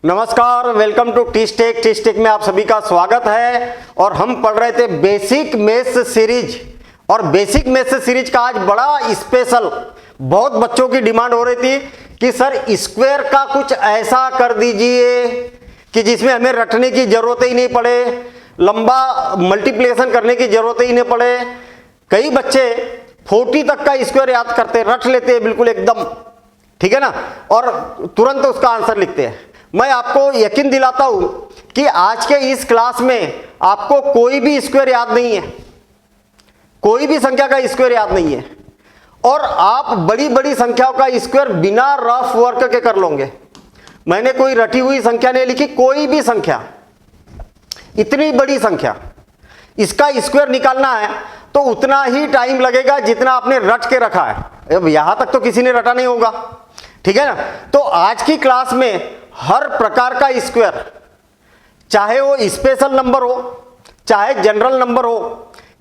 नमस्कार, welcome to टीस्टेक में आप सभी का स्वागत है। और हम पढ़ रहे थे बेसिक मैथ्स सीरीज, और बेसिक मैथ्स सीरीज का आज बड़ा स्पेशल, बहुत बच्चों की डिमांड हो रही थी कि सर स्क्वायर का कुछ ऐसा कर दीजिए कि जिसमें हमें रटने की जरूरत ही नहीं पड़े, लंबा मल्टीप्लिकेशन करने की जरूरत ही नहीं पड़े। कई बच्चे 40 तक का स्क्वायर याद करते, रट लेते हैं बिल्कुल एकदम, ठीक है ना, और तुरंत उसका आंसर लिखते हैं। मैं आपको यकीन दिलाता हूं कि आज के इस क्लास में आपको कोई भी स्क्वायर याद नहीं है, कोई भी संख्या का स्क्वायर याद नहीं है, और आप बड़ी बड़ी संख्याओं का स्क्वायर बिना रफ वर्क के कर लोगे। मैंने कोई रटी हुई संख्या नहीं लिखी, कोई भी संख्या, इतनी बड़ी संख्या, इसका स्क्वायर निकालना है तो उतना ही टाइम लगेगा जितना आपने रट के रखा है। अब यहां तक तो किसी ने रटा नहीं होगा, ठीक है ना। तो आज की क्लास में हर प्रकार का स्क्वायर, चाहे वो स्पेशल नंबर हो, चाहे जनरल नंबर हो,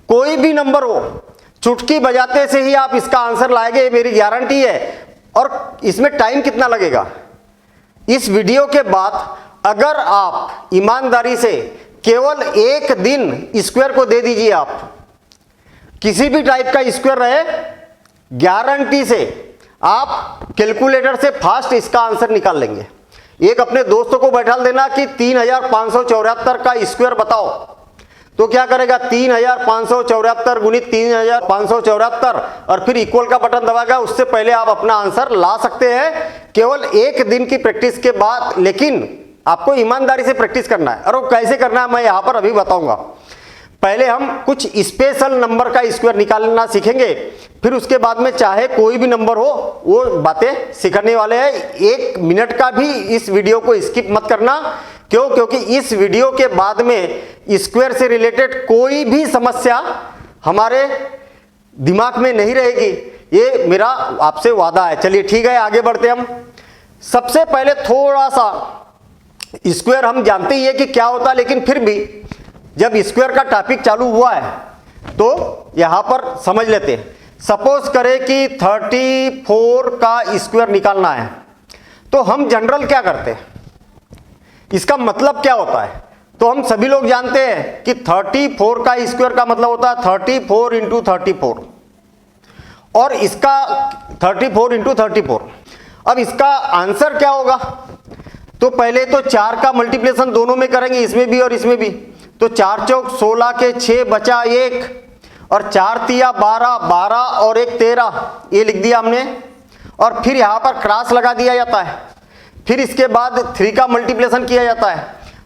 कोई भी नंबर हो, चुटकी बजाते से ही आप इसका आंसर लाएंगे, ये मेरी गारंटी है। और इसमें टाइम कितना लगेगा, इस वीडियो के बाद अगर आप ईमानदारी से केवल एक दिन स्क्वायर को दे दीजिए, आप किसी भी टाइप का स्क्वायर रहे, गारंटी से आप कैलकुलेटर से फास्ट इसका आंसर निकाल लेंगे। एक अपने दोस्तों को बैठा देना कि 3574 का स्क्वायर बताओ, तो क्या करेगा, 3574 गुणित 3574 और फिर इक्वल का बटन दबाएगा। उससे पहले आप अपना आंसर ला सकते हैं केवल एक दिन की प्रैक्टिस के बाद। लेकिन आपको ईमानदारी से प्रैक्टिस करना है, और वो कैसे करना है मैं यहां पर अभी बताऊंगा। पहले हम कुछ स्पेशल नंबर का स्क्वायर निकालना सीखेंगे, फिर उसके बाद में चाहे कोई भी नंबर हो वो बातें सिखाने वाले हैं। 1 मिनट का भी इस वीडियो को स्किप मत करना। क्यों? क्योंकि इस वीडियो के बाद में स्क्वायर से रिलेटेड कोई भी समस्या हमारे दिमाग में नहीं रहेगी, ये मेरा आपसे वादा है। चलिए ठीक है, आगे बढ़ते हम। सबसे पहले थोड़ा सा स्क्वायर हम जानते ही है कि क्या होता है, लेकिन फिर भी जब स्क्वायर का टॉपिक चालू हुआ है तो यहां पर समझ लेते हैं। सपोज करें कि 34 का स्क्वायर निकालना है, तो हम जनरल क्या करते हैं, इसका मतलब क्या होता है, तो हम सभी लोग जानते हैं कि 34 का स्क्वायर का मतलब होता है 34 इंटू 34, और इसका 34 इंटू 34। अब इसका आंसर क्या होगा, तो पहले तो 4 का मल्टीप्लिकेशन दोनों में करेंगे, इसमें भी और इसमें भी। तो 4 चौक 16 के 6 बचा 1, और 4 तिया 12, 12 और 1 13, ये लिख दिया हमने। और फिर यहां पर क्रॉस लगा दिया जाता है। फिर इसके बाद 3 का मल्टीप्लिकेशन किया जाता है,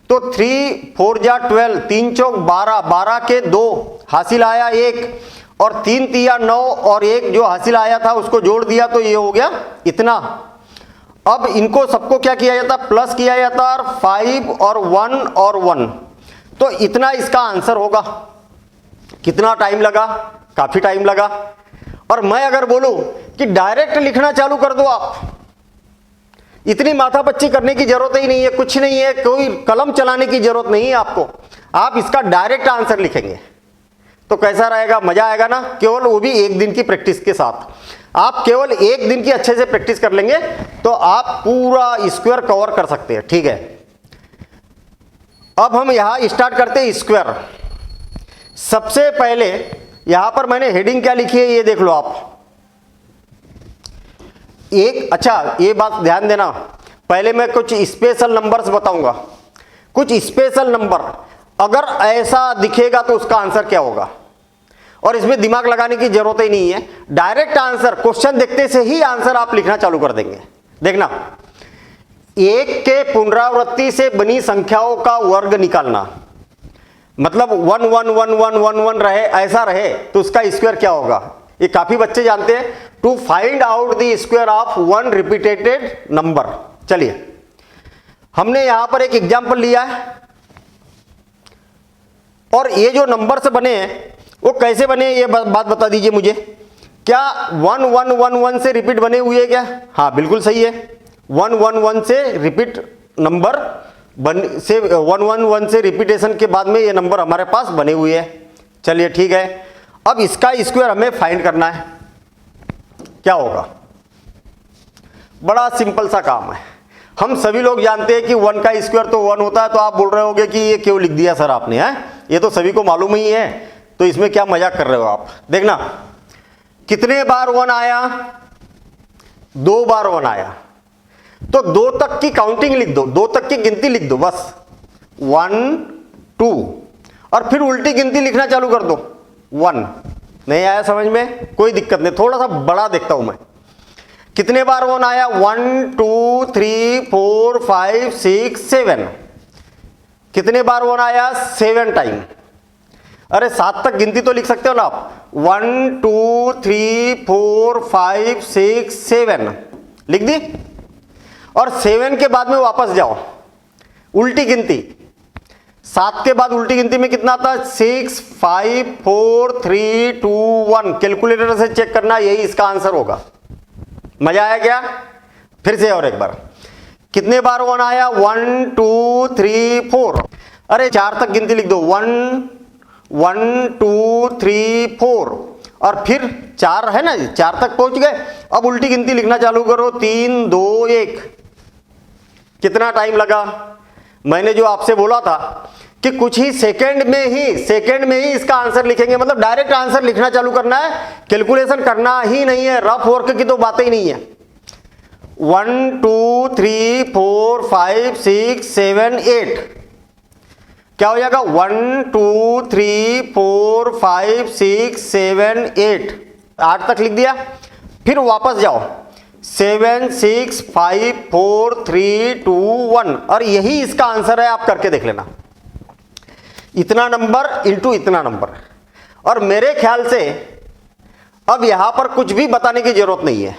तो 3 4 जा 12, 3 चौक 12, 12 के 2 हासिल आया 1, और 3 तिया 9 और 1 जो हासिल आया था उसको जोड़ दिया, तो ये हो गया इतना। अब इनको सबको क्या किया जाता, प्लस किया जाता, और 5 और 1 और 1, तो इतना इसका आंसर होगा। कितना टाइम लगा, काफी टाइम लगा। और मैं अगर बोलूं कि डायरेक्ट लिखना चालू कर दो, आप इतनी माथापच्ची करने की जरूरत ही नहीं है, कुछ नहीं है, कोई कलम चलाने की जरूरत नहीं है आपको, आप इसका डायरेक्ट आंसर लिखेंगे तो कैसा रहेगा, मजा आएगा ना। केवल वो भी एक दिन की प्रैक्टिस के साथ। आप केवल एक दिन की अच्छे से प्रैक्टिस कर लेंगे तो आप पूरा स्क्वायर कवर कर सकते हैं, ठीक है। अब हम यहां स्टार्ट करते हैं स्क्वायर। सबसे पहले यहां पर मैंने हेडिंग क्या लिखी है, ये देख लो आप। अच्छा ये बात ध्यान देना, पहले मैं कुछ स्पेशल नंबर्स बताऊंगा। कुछ स्पेशल नंबर अगर ऐसा दिखेगा तो उसका आंसर क्या होगा, और इसमें दिमाग लगाने की जरूरत ही नहीं है, डायरेक्ट आंसर, क्वेश्चन देखते से ही आंसर आप लिखना चालू कर देंगे। देखना, 1 के पुनरावृत्ति से बनी संख्याओं का वर्ग निकालना, मतलब 1 1 1 1 1 1 रहे, ऐसा रहे तो उसका स्क्वायर क्या होगा, ये काफी बच्चे जानते हैं। To find out the square of 1 repeated number. चलिए हमने यहां पर एक एग्जांपल लिया है, और ये जो नंबर से बने हैं वो कैसे बने, ये बात बता दीजिए मुझे। क्या 1 1 1 1 से रिपीट बने हुए हैं क्या? हाँ बिल्कुल सही है, 1 1 1 से रिपीट नंबर से 1 1 1 से रिपीटेशन के बाद में ये नंबर हमारे पास बने हुए हैं। चलिए ठीक है, अब इसका स्क्वायर हमें फाइंड करना है, क्या होगा, बड़ा सिंपल सा काम है। हम सभी लोग जानते हैं कि 1 का स्क्वायर तो 1 होता है। तो आप बोल रहे होगे कि ये क्यों लिख दिया सर आपने, है ये तो सभी को मालूम ही है, तो इसमें क्या मजाक कर रहे हो आप। देखना कितने बार 1 आया, 2 बार 1 आया, तो 2 तक की काउंटिंग लिख दो, 2 तक की गिनती लिख दो बस, 1 2, और फिर उल्टी गिनती लिखना चालू कर दो 1। नहीं आया समझ में, कोई दिक्कत नहीं, थोड़ा सा बड़ा देखता हूं मैं। कितने बार 1 आया, 1 2 3 4 5 6 7। कितने बार 1 आया, 7 टाइम। अरे 7 तक गिनती तो लिख सकते हो ना आप, 1 2 3 4 5 6 7 लिख दी। और 7 के बाद में वापस जाओ, उल्टी गिनती, 7 के बाद उल्टी गिनती में कितना आता है, 6 5 4 3 2 1। कैलकुलेटर से चेक करना, यही इसका आंसर होगा। मजा आया क्या? फिर से और एक बार, कितने बार 1 आया, 1 2 3 4। अरे 4 तक गिनती लिख दो, 1 1 2 3 4, और फिर 4 है ना, 4 तक पहुंच गए। अब उल्टी गिनती लिखना चालू करो, 3 2 1। कितना टाइम लगा? मैंने जो आपसे बोला था कि कुछ ही सेकंड में ही इसका आंसर लिखेंगे, मतलब डायरेक्ट आंसर लिखना चालू करना है, कैलकुलेशन करना ही नहीं है, रफ वर्क की तो बातें ही नहीं है। 1 2 3 4 5 6 7 8 क्या हो जाएगा, 1 2 3 4 5 6 7 8, 8 तक लिख दिया। फिर वापस जाओ, 7 6 5 4 3 2 1, और यही इसका आंसर है। आप करके देख लेना, इतना नंबर इंटू इतना नंबर। और मेरे ख्याल से अब यहां पर कुछ भी बताने की जरूरत नहीं है।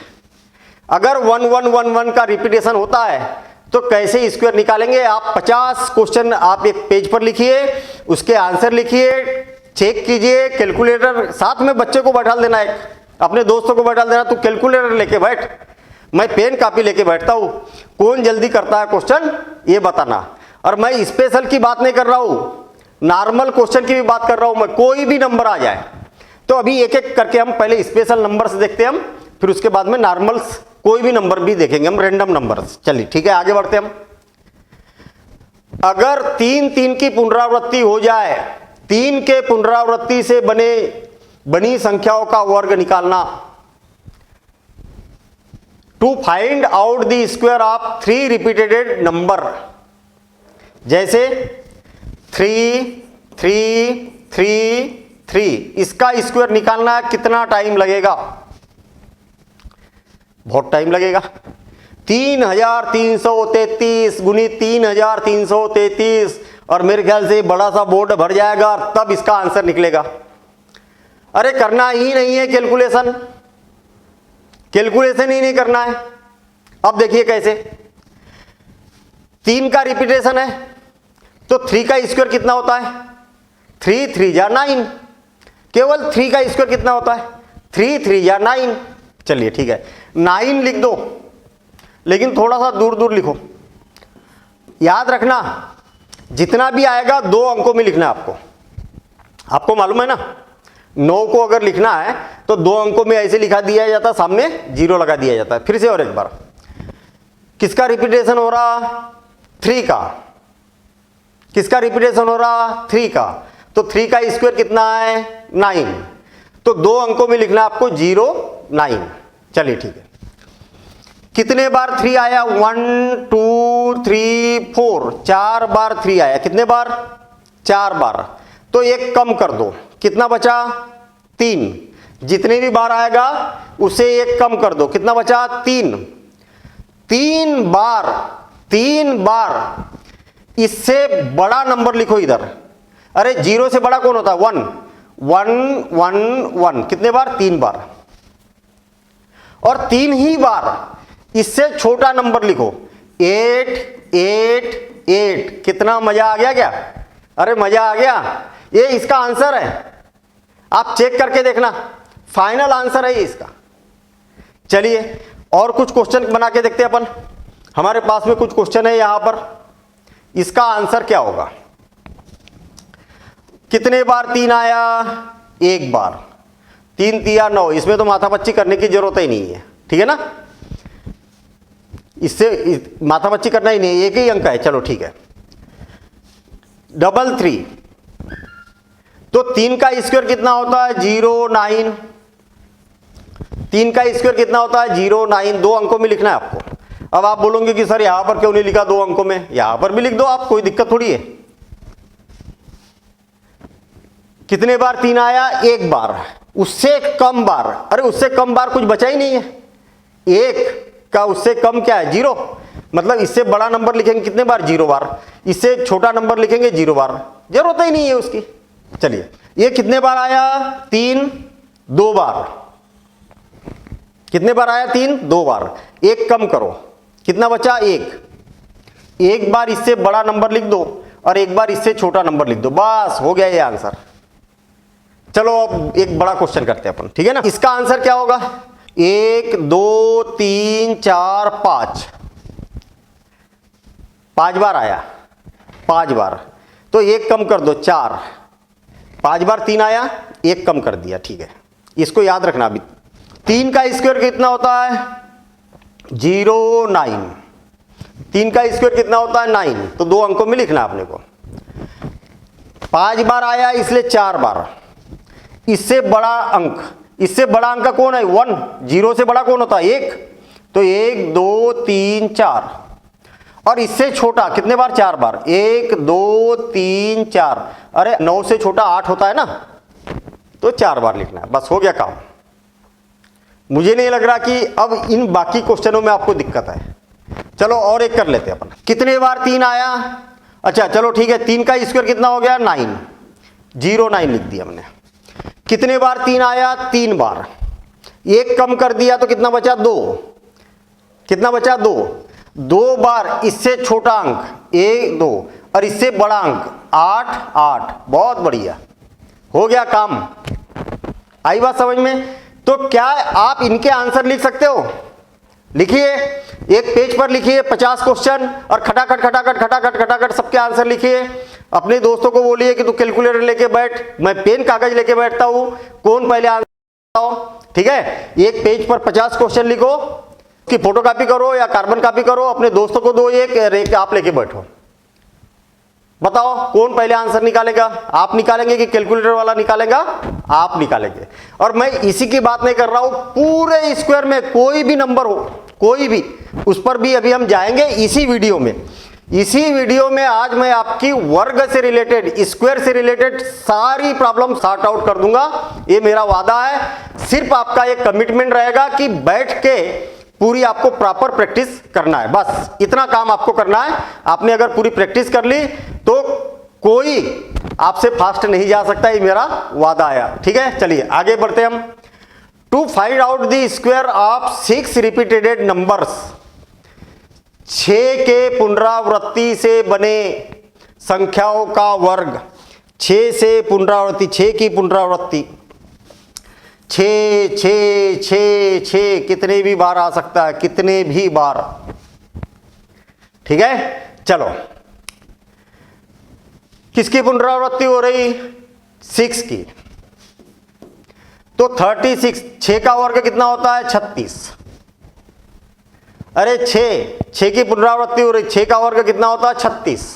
अगर 1 1 1 1 का रिपीटेशन होता है तो कैसे स्क्वायर निकालेंगे आप। 50 क्वेश्चन आप एक पेज पर लिखिए, उसके आंसर लिखिए, चेक कीजिए, कैलकुलेटर साथ में बच्चे को बैठा देना, एक अपने दोस्तों को बैठा देना, तू कैलकुलेटर लेके बैठ, मैं पेन कापी लेके बैठता हूं, कौन जल्दी करता है क्वेश्चन ये बताना। और मैं स्पेशल की बात नहीं कर रहा हूं, नॉर्मल क्वेश्चन की भी बात कर रहा हूं मैं, कोई भी नंबर आ जाए। तो अभी एक एक करके हम पहले स्पेशल नंबर्स देखते हैं हम, फिर उसके बाद में नॉर्मल्स कोई भी नंबर भी देखेंगे हम, रैंडम नंबर्स। चलिए ठीक है, आगे बढ़ते हम। अगर 3 3 की पुनरावृत्ति हो जाए, 3 के पुनरावृत्ति से बनी संख्याओं का वर्ग निकालना। To find out the square of 3 repeated number, जैसे 3 3 3 3, इसका स्क्वायर निकालना कितना टाइम लगेगा? बहुत टाइम लगेगा। 3333 गुनी 3333, और मेरे ख्याल से बड़ा सा बोर्ड भर जाएगा, तब इसका आंसर निकलेगा। अरे करना ही नहीं है कैलकुलेशन, कैलकुलेशन ही नहीं करना है। अब देखिए कैसे, 3 का रिपीटेशन है तो 3 का स्क्वायर कितना होता है, 3 3 जा 9, केवल 3 का स्क्वायर कितना होता है, 3 3 जा 9। चलिए ठीक है, 9 लिख दो, लेकिन थोड़ा सा दूर दूर लिखो। याद रखना जितना भी आएगा 2 अंकों में लिखना है आपको। आपको मालूम है ना, 9 को अगर लिखना है तो 2 अंकों में ऐसे लिखा दिया जाता, सामने 0 लगा दिया जाता है। फिर से और एक बार, किसका रिपीटेशन हो रहा, 3 का। किसका रिपीटेशन हो रहा, 3 का। तो 3 का स्क्वायर कितना है, 9, तो 2 अंकों में लिखना आपको 0 9। चलिए ठीक है, कितने बार 3 आया, 1 2 3 4, 4 बार 3 आया। कितने बार, 4 बार। तो एक कम कर दो, कितना बचा, 3। जितने भी बार आएगा उसे एक कम कर दो, कितना बचा, 3। 3 बार इससे बड़ा नंबर लिखो इधर। अरे 0 से बड़ा कौन होता है, 1 1 1 1। कितने बार, 3 बार। और 3 ही बार इससे छोटा नंबर लिखो, 8 8 8। कितना मजा आ गया क्या? अरे मजा आ गया, ये इसका आंसर है। आप चेक करके देखना, फाइनल आंसर है ये इसका। चलिए और कुछ क्वेश्चन बना के देखते हैं अपन। हमारे पास में कुछ क्वेश्चन है यहां पर, इसका आंसर क्या होगा। कितने बार 3 आया, 1 बार। 3 3 9, इसमें तो माथापच्ची करने की जरूरत ही नहीं है, ठीक है ना। इससे माथापच्ची करना ही नहीं, एक ही अंक है, चलो ठीक है। 333, तो 3 का स्क्वायर कितना होता है 09। 3 का स्क्वायर कितना होता है 09, 2 अंकों में लिखना है आपको। अब आप बोलोगे कि सर यहां पर क्यों नहीं लिखा 2 अंकों में, यहां पर भी लिख दो आप, कोई दिक्कत थोड़ी है। कितने बार 3 आया, एक बार, उससे कम बार, अरे उससे कम बार कुछ बचा ही नहीं है, एक का उससे कम क्या है 0, मतलब इससे बड़ा नंबर लिखेंगे कितने बार 0 बार, इससे छोटा नंबर लिखेंगे 0 बार, जरूरत ही नहीं है उसकी। चलिए ये कितने बार आया 3, 2 बार, कितने बार आया 3, 2 बार, एक कम करो, कितना बचा 1, एक बार इससे बड़ा नंबर लिख दो और एक बार इससे छोटा नंबर लिख दो, बस हो गया ये आंसर। चलो अब एक बड़ा क्वेश्चन करते हैं अपन, ठीक है ना। इसका आंसर क्या होगा 1 2 3 4 5, 5 बार आया, 5 बार, तो एक कम कर दो 4, 5 बार 3 आया, एक कम कर दिया, ठीक है। इसको याद रखना अभी। 3 का स्क्वायर कितना होता है 09, 3 का स्क्वायर कितना होता है 9, तो 2 अंकों में लिखना आपने को। 5 बार आया इसलिए 4 बार, इससे बड़ा अंक, इससे बड़ा अंक कौन है 1, 0 से बड़ा कौन होता है 1, तो 1 2 3 4, और इससे छोटा कितने बार 4 बार, 1 2 3 4, अरे 9 से छोटा 8 होता है ना, तो 4 बार लिखना है, बस हो गया काम। मुझे नहीं लग रहा कि अब इन बाकी क्वेश्चनों में आपको दिक्कत है। चलो और एक कर लेते हैं अपन, कितने बार 3 आया, अच्छा चलो ठीक है, 3 का स्क्वायर कितना हो गया 9, 09 लिख दिया हमने। कितने बार 3 आया 3 बार, एक कम कर दिया तो कितना बचा 2, कितना बचा 2, 2 बार इससे छोटा अंक 1 2 और इससे बड़ा अंक 8 8, बहुत बढ़िया, हो गया काम। आई बात समझ में। तो क्या आप इनके आंसर लिख सकते हो, लिखिए एक पेज पर लिखिए 50 क्वेश्चन और खटाखट खटाखट खटाखट खटाखट सबके आंसर लिखिए। अपने दोस्तों को बोलिए कि तू कैलकुलेटर लेके बैठ, मैं पेन कागज लेके बैठता हूं, कौन पहले आंसर बताओ, ठीक है। एक पेज पर 50 क्वेश्चन लिखो, कि फोटो कॉपी करो या कार्बन कॉपी करो, अपने दोस्तों को दो, एक आप लेके बैठो, बताओ कौन पहले आंसर निकालेगा। आप निकालेंगे कि कैलकुलेटर वाला निकालेगा, आप निकालेंगे। और मैं इसी की बात नहीं कर रहा हूं, पूरे स्क्वायर में कोई भी नंबर हो, कोई भी, उस पर भी अभी हम जाएंगे इसी वीडियो में। इसी वीडियो में आज मैं आपकी वर्ग से रिलेटेड, स्क्वायर से रिलेटेड सारी प्रॉब्लम सॉर्ट आउट कर दूंगा, ये मेरा वादा है। सिर्फ आपका एक कमिटमेंट रहेगा कि बैठ के पूरी आपको प्रॉपर प्रैक्टिस करना है, बस इतना काम आपको करना है। आपने अगर पूरी प्रैक्टिस कर ली तो कोई आपसे फास्ट नहीं जा सकता, ये मेरा वादा है, ठीक है। चलिए आगे बढ़ते हैं हम। To find out the square of 6 repeated numbers, 6 के पुनरावृत्ति से बने संख्याओं का वर्ग, 6 से पुनरावृत्ति, 6 की पुनरावृत्ति, 6 6 6 6 कितने भी बार आ सकता है, कितने भी बार, ठीक है। चलो किसकी पुनरावृत्ति हो रही 6 की, तो 36, 6 का वर्ग कितना होता है 36, अरे 6 की पुनरावृत्ति हो रही, 6 का वर्ग कितना होता है 36,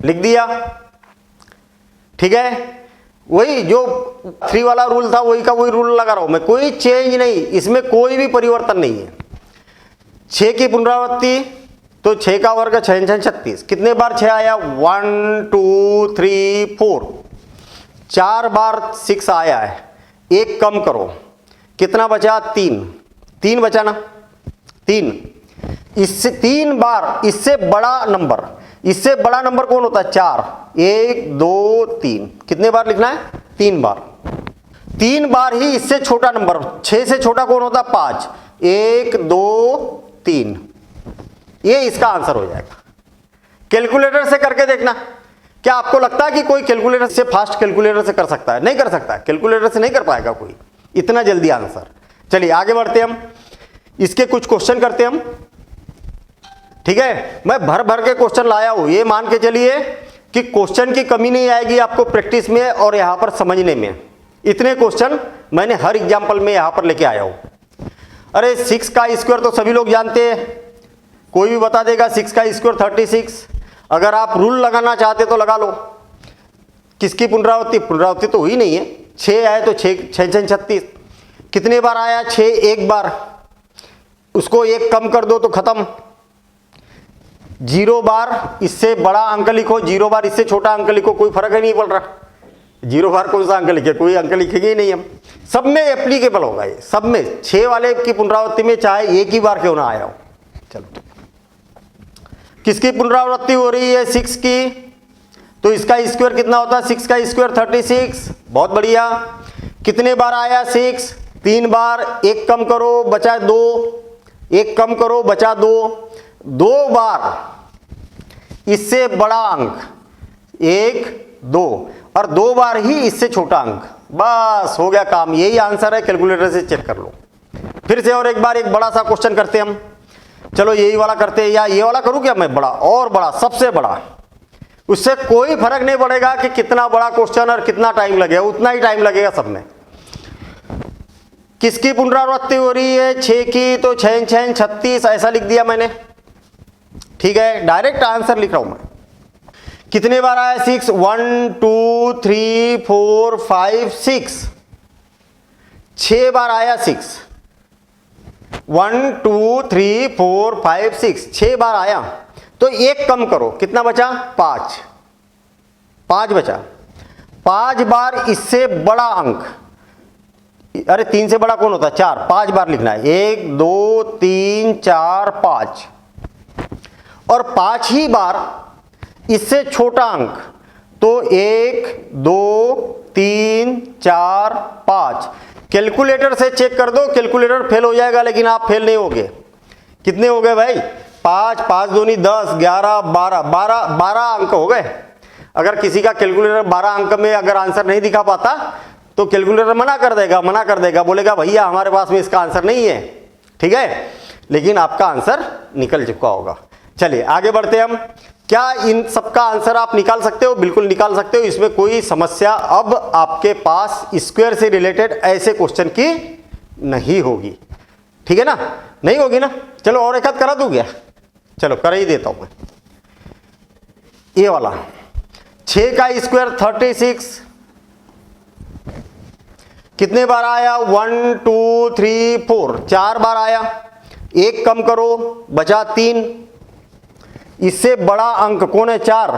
लिख दिया, ठीक है। वही जो 3 वाला रूल था वही का वही रूल लगा रहा हूं मैं, कोई चेंज नहीं, इसमें कोई भी परिवर्तन नहीं है। 6 की पुनरावृत्ति, तो 6 का वर्ग 6 6 36, कितने बार 6 आया 1 2 3 4, 4 बार 6 आया है, एक कम करो, कितना बचा 3, 3 बचा ना, 3, इससे 3 बार इससे बड़ा नंबर, इससे बड़ा नंबर कौन होता है 4, 1 2 3, कितने बार लिखना है 3 बार, 3 बार ही इससे छोटा नंबर, 6 से छोटा कौन होता है 5, 1 2 3, ये इसका आंसर हो जाएगा। कैलकुलेटर से करके देखना, क्या आपको लगता है कि कोई कैलकुलेटर से फास्ट कैलकुलेटर से कर सकता है? नहीं कर सकता, कैलकुलेटर से नहीं कर पाएगा कोई इतना जल्दी आंसर। चलिए आगे बढ़ते हम, इसके कुछ क्वेश्चन करते हम, ठीक है। मैं भर भर के क्वेश्चन लाया हूं, ये मान के चलिए कि क्वेश्चन की कमी नहीं आएगी आपको प्रैक्टिस में और यहां पर समझने में। इतने क्वेश्चन मैंने हर एग्जाम्पल में यहां पर लेके आया हूं। अरे 6 का स्क्वायर तो सभी लोग जानते हैं, कोई भी बता देगा 6 का स्क्वायर 36। अगर आप रूल लगाना चाहते तो लगा लो। किसकी पुनरावृत्ति? पुनरावृत्ति तो हुई नहीं है। 6 आए तो 6 6 36। कितने बार आया? 6 एक बार। उसको एक कम कर दो तो खत्म। 0 बार इससे बड़ा अंक लिखो, 0 बार इससे छोटा अंक लिखो, कोई फर्क ही नहीं पड़ रहा। 0 बार कौन सा अंक लिखे? कोई अंक लिखेंगे ही नहीं हम। सब में एप्लीकेबल होगा ये, सब में। 6 वाले की पुनरावृत्ति में चाहे एक ही बार क्यों ना आया हो। चलो, किसकी पुनरावृत्ति हो रही है? 6 की। तो इसका स्क्वायर कितना होता है? 6 का स्क्वायर 36। बहुत बढ़िया। कितने बार आया? 6 3 बार। एक कम करो बचा 2, एक कम करो बचा 2। 2 बार इससे बड़ा अंक 1 2 और 2 बार ही इससे छोटा अंक। बस हो गया काम। यही आंसर है, कैलकुलेटर से चेक कर लो। फिर से और एक बार एक बड़ा सा क्वेश्चन करते हैं हम। चलो यही वाला करते हैं, या ये वाला करूं क्या मैं? बड़ा और बड़ा, सबसे बड़ा। उससे कोई फर्क नहीं पड़ेगा कि कितना बड़ा क्वेश्चन और कितना टाइम लगेगा, उतना ही टाइम लगेगा सब में। किसकी पुनरावृत्ति हो रही है? 6 की। तो 6 6 36 ऐसा लिख दिया मैंने। ठीक है, डायरेक्ट आंसर लिख रहा हूं मैं। कितने बार आया? 6 1 2 3 4 5 6। 6 बार आया 6। 1 2 3 4 5 6 6 बार आया। तो एक कम करो, कितना बचा? 5 5 बचा। 5 बार इससे बड़ा अंक, अरे 3 से बड़ा कौन होता है? 4। 5 बार लिखना है। 1 2 3 4 5। और 5 ही बार इससे छोटा अंक, तो 1 2 3 4 5। कैलकुलेटर से चेक कर दो, कैलकुलेटर फेल हो जाएगा, लेकिन आप फेल नहीं होगे। कितने हो गए भाई? 5 5 दूनी 10 11 12 12 अंक हो गए। अगर किसी का कैलकुलेटर 12 अंक में अगर आंसर नहीं दिखा पाता तो कैलकुलेटर मना कर देगा, बोलेगा भैया हमारे पास में इसका आंसर नहीं है। ठीक है, लेकिन आपका आंसर निकल चुका होगा। चलिए आगे बढ़ते हैं हम। क्या इन सबका आंसर आप निकाल सकते हो? बिल्कुल निकाल सकते हो, इसमें कोई समस्या अब आपके पास स्क्वायर से रिलेटेड ऐसे क्वेश्चन की नहीं होगी। ठीक है ना? नहीं होगी ना? चलो और एक हाथ करा दूं क्या? चलो कर ही देता हूं मैं। ये वाला 6 का स्क्वायर 36। कितने बार आया? 1 2 3 4। 4 बार आया। एक कम करो बचा 3। इससे बड़ा अंक कौन है? 4।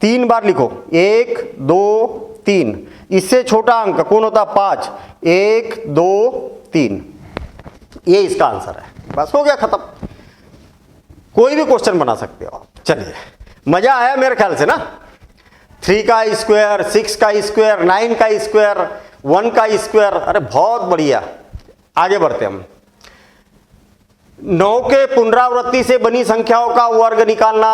3 बार लिखो, 1 2 3। इससे छोटा अंक कौन होता? 5। 1 2 3। ये इसका आंसर है। बस हो गया, खत्म। कोई भी क्वेश्चन बना सकते हो आप। चलिए, मजा आया मेरे ख्याल से ना? 3 का स्क्वायर, 6 का स्क्वायर, 9 का स्क्वायर, 1 का स्क्वायर, अरे बहुत बढ़िया। आगे बढ़ते हम। 9 के पुनरावृत्ति से बनी संख्याओं का वर्ग निकालना।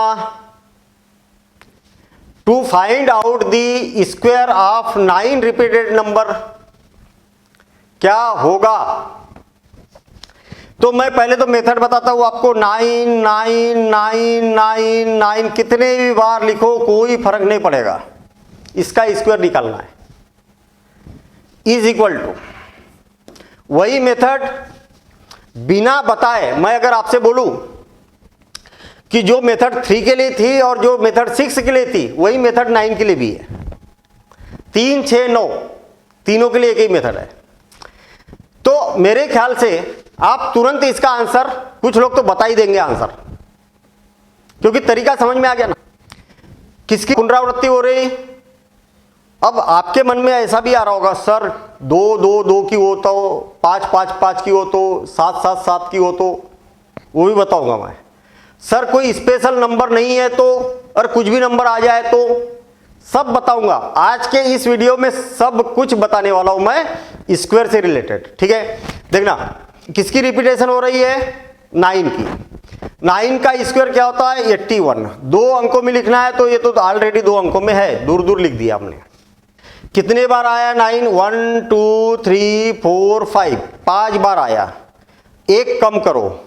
To find out the square of 9 repeated number, क्या होगा? तो मैं पहले तो मेथड बताता हूं आपको। 9 9 9 9 9 कितने भी बार लिखो कोई फर्क नहीं पड़ेगा, इसका स्क्वायर निकालना है। इज इक्वल टू वही मेथड बिना बताए। मैं अगर आपसे बोलूं कि जो मेथड 3 के लिए थी और जो मेथड 6 के लिए थी, वही मेथड 9 के लिए भी है। 3 6 9 तीनों के लिए एक ही मेथड है। तो मेरे ख्याल से आप तुरंत इसका आंसर, कुछ लोग तो बता ही देंगे आंसर, क्योंकि तरीका समझ में आ गया ना। किसकी पुनरावृत्ति हो रही? अब आपके मन में ऐसा भी आ रहा होगा, सर 2 2 2 की हो तो 5 5 5 की हो तो 7 7 7 की हो तो, वो भी बताऊंगा मैं। सर कोई स्पेशल नंबर नहीं है तो, और कुछ भी नंबर आ जाए तो, सब बताऊंगा। आज के इस वीडियो में सब कुछ बताने वाला हूं मैं स्क्वायर से रिलेटेड। ठीक है, देखना किसकी रिपीटेशन हो रही है? 9 की। 9 का स्क्वायर क्या होता है? 81। 2 अंकों में लिखना है तो ये तो ऑलरेडी 2 अंकों में है, दूर दूर लिख दिया हमने। कितने बार आया 9? 1 2 3 4 5। 5 बार आया। एक कम करो,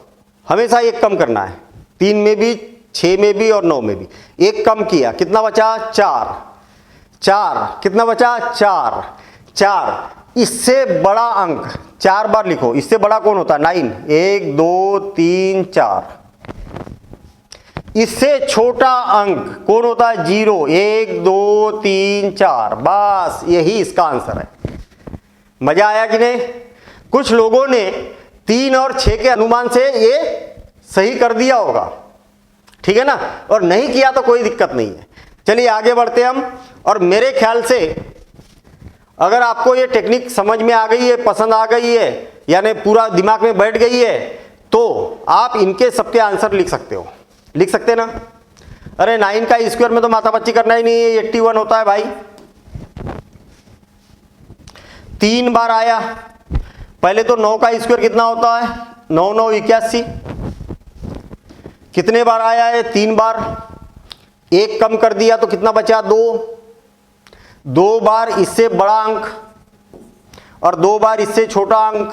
हमेशा एक कम करना है। 3 में भी, 6 में भी और 9 में भी। एक कम किया, कितना बचा? 4 4। कितना बचा? 4 4। इससे बड़ा अंक 4 बार लिखो। इससे बड़ा कौन होता है? 9। 1 2 3 4। इससे छोटा अंक कौन होता है? 0, 1 2 3 4, बस यही इसका आंसर है। मजा आया कि नहीं? कुछ लोगों ने 3 और 6 के अनुमान से ये सही कर दिया होगा, ठीक है ना, और नहीं किया तो कोई दिक्कत नहीं है। चलिए आगे बढ़ते हम। और मेरे ख्याल से अगर आपको ये टेक्निक समझ में आ गई है, पसंद आ गई है, यानी पूरा दिमाग में बैठ गई है, तो आप इनके सबके आंसर लिख सकते हो। लिख सकते ना? अरे 9 का स्क्वायर में तो माथापच्ची करना ही नहीं है, 81 होता है भाई। 3 बार आया, पहले तो 9 का स्क्वायर कितना होता है? 9 9 81। कितने बार आया है? 3 बार। 1 कम कर दिया तो कितना बचा? 2। 2 बार इससे बड़ा अंक और 2 बार इससे छोटा अंक,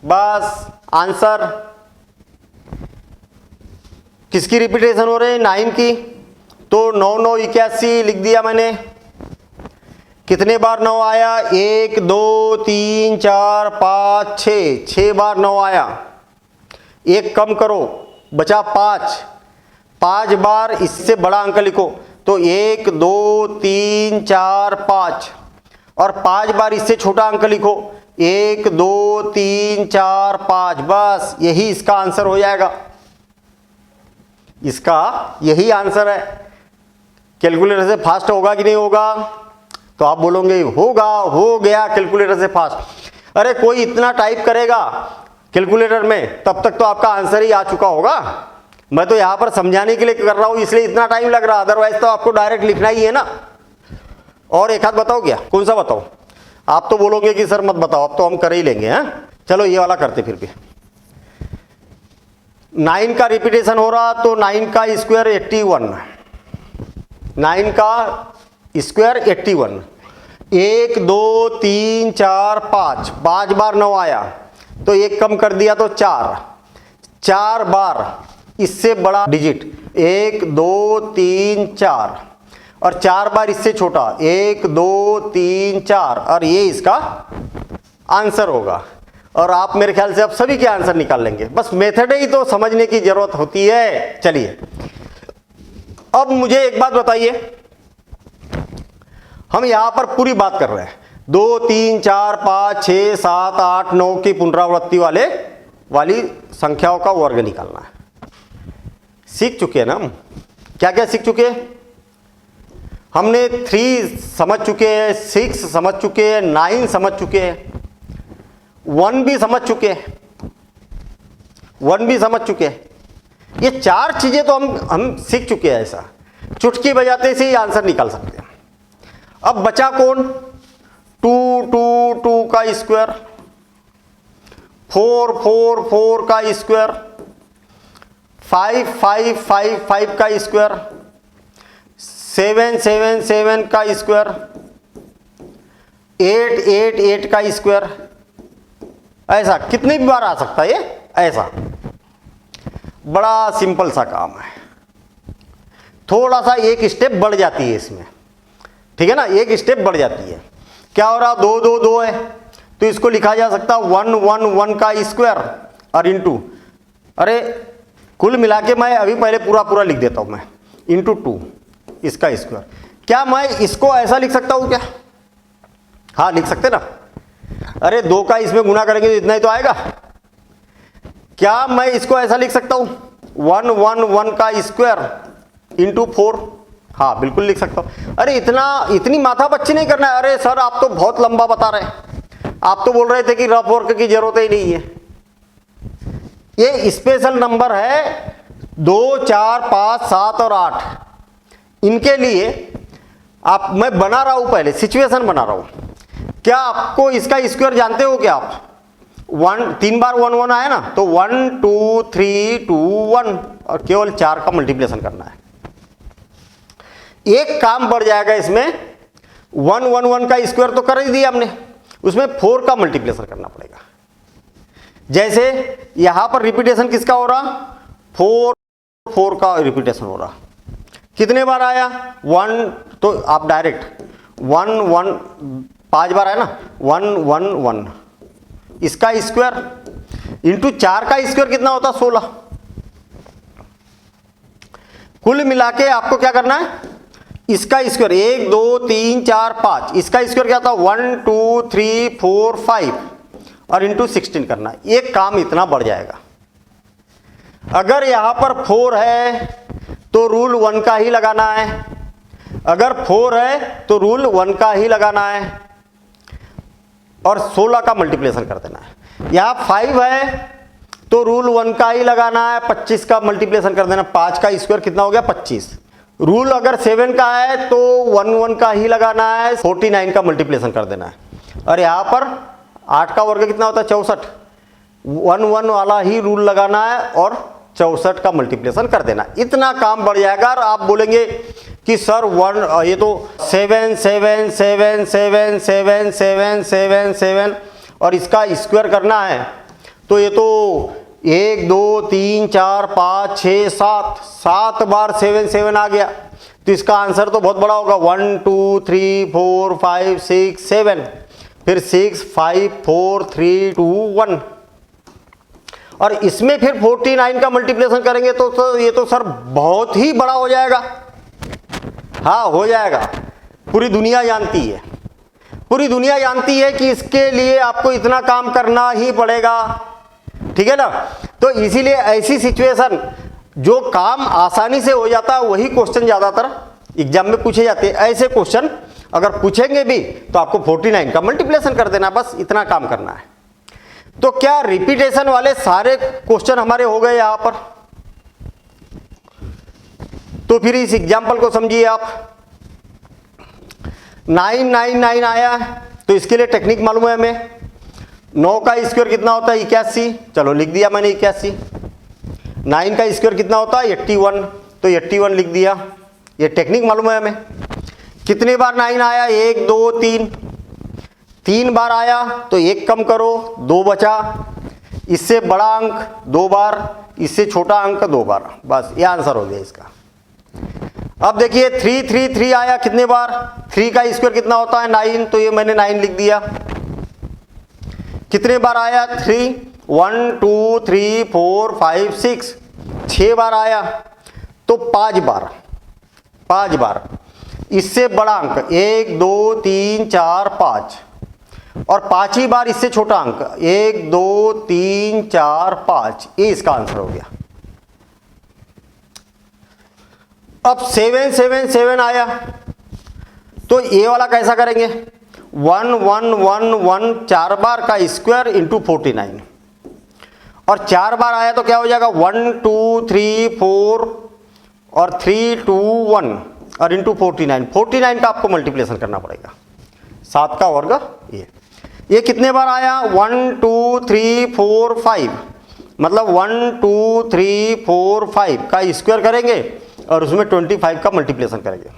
बस आंसर। किसकी रिपीटेशन हो रही है? 9 की, तो 9 9 81 लिख दिया मैंने। कितने बार 9 आया? 1 2 3 4 5 6, 6 बार 9 आया। 1 कम करो, बचा 5। 5 बार इससे बड़ा अंक लिखो, तो 1 2 3 4 5, और 5 बार इससे छोटा अंक लिखो, 1 2 3 4 5, बस यही इसका आंसर हो जाएगा। इसका यही आंसर है। कैलकुलेटर से फास्ट होगा कि नहीं होगा? तो आप बोलोगे होगा, हो गया कैलकुलेटर से फास्ट। अरे कोई इतना टाइप करेगा कैलकुलेटर में, तब तक तो आपका आंसर ही आ चुका होगा। मैं तो यहां पर समझाने के लिए कर रहा हूं, इसलिए इतना टाइम लग रहा, अदरवाइज तो आपको डायरेक्ट लिखना ही है ना। और एक हाथ बताओ क्या? कौन सा बताओ? आप तो बोलोगे कि सर मत बताओ, अब तो हम कर ही लेंगे। हैं, चलो ये वाला करते फिर भी। 9 का रिपीटेशन हो रहा, तो 9 का स्क्वायर 81। 9 का स्क्वायर 81। 1 2 3 4 5, 5 बार 9 आया, तो 1 कम कर दिया तो 4। 4 बार इससे बड़ा डिजिट, 1 2 3 4, और 4 बार इससे छोटा, 1 2 3 4, और ये इसका आंसर होगा। और आप मेरे ख्याल से अब सभी के आंसर निकाल लेंगे, बस मेथड ही तो समझने की जरूरत होती है। चलिए अब मुझे एक बात बताइए, हम यहां पर पूरी बात कर रहे हैं 2 3 4 5 6 7 8 9 की पुनरावृत्ति वाली संख्याओं का वर्ग निकालना है। सीख चुके हैं ना हम? क्या क्या सीख चुके हैं? हमने 3 समझ चुके हैं, 6 समझ चुके हैं, 9 समझ चुके हैं, 1 भी समझ चुके हैं, 1 भी समझ चुके हैं। ये 4 चीजें तो हम सीख चुके हैं। ऐसा चुटकी बजाते से ही आंसर निकाल सकते हैं। अब बचा कौन? 2 2 2 का स्क्वायर, 4 4 4 का स्क्वायर, 5 5 5 5 का स्क्वायर, 7 7 7 का स्क्वायर, 8 8 8 का स्क्वायर। ऐसा कितनी बार आ सकता है ये? ऐसा बड़ा सिंपल सा काम है। थोड़ा सा एक स्टेप बढ़ जाती है इसमें, ठीक है ना, एक स्टेप बढ़ जाती है। क्या हो रहा? 2 2 2 है, तो इसको लिखा जा सकता 1 1 1 का स्क्वायर और इंटू, अरे कुल मिला के मैं अभी पहले पूरा लिख देता हूं मैं, इंटू 2 इसका स्क्वायर। क्या मैं इसको ऐसा लिख सकता हूं क्या? हाँ लिख सकते ना। अरे 2 का इसमें गुना करेंगे तो इतना ही तो आएगा। क्या मैं इसको ऐसा लिख सकता हूं 1 1 1 का स्क्वायर इंटू 4? हाँ बिल्कुल लिख सकता हूं। अरे इतनी माथापच्ची नहीं करना है। अरे सर आप तो बहुत लंबा बता रहे हैं, आप तो बोल रहे थे कि रफ वर्क की जरूरत ही नहीं है। ये स्पेशल नंबर है 2 4 5 7 और 8। इनके लिए मैं बना रहा हूं, पहले सिचुएशन बना रहा हूं। क्या आपको इसका स्क्वायर जानते हो क्या आप? 3 बार 1 1 आया ना, तो 1 2 3 2 1, और केवल 4 का मल्टीप्लिकेशन करना है। एक काम बढ़ जाएगा इसमें, 1 1 1 का स्क्वायर तो कर ही दिया हमने, उसमें 4 का मल्टीप्लिकेशन करना पड़ेगा। जैसे यहां पर रिपीटेशन किसका हो रहा? 4 4 का रिपीटेशन हो रहा। कितने बार आया? 1, तो आप डायरेक्ट 1 1 5 बार है ना, 1 1 1 इसका स्क्वायर इंटू 4 का स्क्वायर कितना होता? 16। कुल मिला के आपको क्या करना है, इसका स्क्वायर 1 2 3 4 5, इसका स्क्वायर क्या था 1 2 3 4 5 और इंटू 16 करना है। ये काम इतना बढ़ जाएगा। अगर यहां पर 4 है तो रूल 1 का ही लगाना है, अगर 4 है तो रूल 1 का ही लगाना है और 16 का मल्टीप्लिकेशन कर देना है। यहां 5 है तो रूल 1 का ही लगाना है, 25 का मल्टीप्लिकेशन कर देना, 5 का स्क्वायर कितना हो गया 25। रूल अगर 7 का है तो 1 का ही लगाना है, 49 का मल्टीप्लिकेशन कर देना है। और यहां पर 8 का वर्ग कितना होता है 64, 1 वाला ही रूल लगाना है और 64 का मल्टीप्लिकेशन कर देना। इतना काम बढ़ जाएगा। और आप बोलेंगे कि सर ये तो 7 7 7 7 7 7 7 7 और इसका स्क्वायर करना है तो ये तो 1 2 3 4 5 6 7 बार 7 7 आ गया, तो इसका आंसर तो बहुत बड़ा होगा 1 2 3 4 5 6 7, फिर 6 5 4 3 2 1 और इसमें फिर 49 का मल्टीप्लिकेशन करेंगे तो ये तो सर बहुत ही बड़ा हो जाएगा। हाँ हो जाएगा, पूरी दुनिया जानती है, पूरी दुनिया जानती है कि इसके लिए आपको इतना काम करना ही पड़ेगा, ठीक है ना। तो इसीलिए ऐसी सिचुएशन जो काम आसानी से हो जाता है वही क्वेश्चन ज्यादातर एग्जाम में पूछे जाते हैं। ऐसे क्वेश्चन अगर पूछेंगे भी तो आपको 49 का मल्टीप्लिकेशन कर देना, बस इतना काम करना है। तो क्या रिपीटेशन वाले सारे क्वेश्चन हमारे हो गए यहां पर? तो फिर इस एग्जाम्पल को समझिए आप। 999 आया तो इसके लिए टेक्निक मालूम है हमें। 9 का स्क्वायर कितना होता है 81, चलो लिख दिया मैंने 81। 9 का स्क्वायर कितना होता है 81, तो 81 लिख दिया, ये टेक्निक मालूम है हमें। कितने बार 9 आया 1 2 3, 3 बार आया तो 1 कम करो 2 बचा, इससे बड़ा अंक 2 बार, इससे छोटा अंक 2 बार, बस ये आंसर हो गया इसका। अब देखिए 3 3 3 आया कितने बार, 3 का स्क्वायर कितना होता है 9, तो ये मैंने 9 लिख दिया। कितने बार आया 3, 1 2 3 4 5 6, 6 बार आया तो 5 बार, इससे बड़ा अंक 1 2 3 4 5 और 5 ही बार इससे छोटा अंक 1 2 3 4 5, ये इसका आंसर हो गया। अब 7 7 7 आया तो ये वाला कैसा करेंगे 1 1 1 1 4 बार का स्क्वायर इंटू 49 और 4 बार आया तो क्या हो जाएगा 1 2 3 4 और 3 2 1 और इंटू 49 का आपको मल्टीप्लिकेशन करना पड़ेगा, 7 का वर्ग। ये कितने बार आया 1 2 3 4 5, मतलब 1 2 3 4 5 का स्क्वायर करेंगे और उसमें 25 का मल्टीप्लिकेशन करेंगे।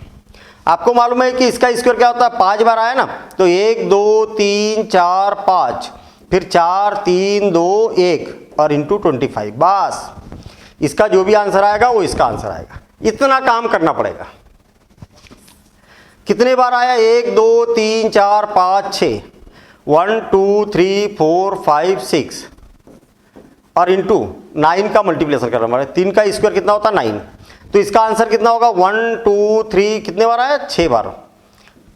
आपको मालूम है कि इसका स्क्वायर क्या होता है 5 बार आया ना, तो 1 2 3 4 5, फिर 4 3 2 1 और इंटू 25, बस इसका जो भी आंसर आएगा वो इसका आंसर आएगा। इतना काम करना पड़ेगा। कितने बार आया 1 2 3 4 5 6, 1 2 3 4 5 6 और इंटू 9 का मल्टीप्लिकेशन करना पड़ेगा। 3 का स्क्वायर कितना होता है 9, तो इसका आंसर कितना होगा 1 2 3, कितने बार आया 6 बार,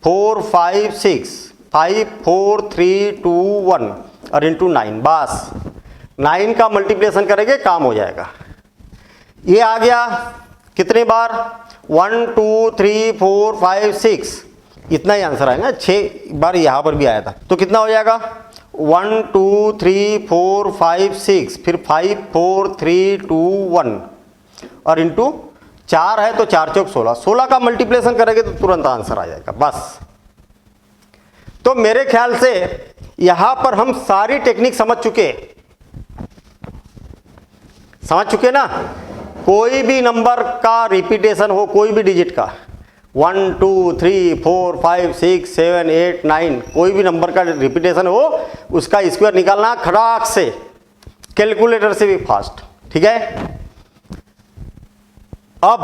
4 5 6 5 4 3 2 1 और इंटू 9, बस 9 का मल्टीप्लिकेशन करेंगे काम हो जाएगा। ये आ गया कितने बार 1 2 3 4 5 6, इतना ही आंसर आएगा। 6 बार यहाँ पर भी आया था तो कितना हो जाएगा 1 2 3 4 5 6, फिर 5 4 3 2 1 और इंटू 4 है तो 4 चौक 16, 16 का मल्टीप्लिकेशन करेंगे तो तुरंत आंसर आ जाएगा, बस। तो मेरे ख्याल से यहां पर हम सारी टेक्निक समझ चुके ना। कोई भी नंबर का रिपीटेशन हो, कोई भी डिजिट का 1 2 3 4 5 6 7 8 9, कोई भी नंबर का रिपीटेशन हो उसका स्क्वायर निकालना खड़ाक से, कैलकुलेटर से भी फास्ट, ठीक है। अब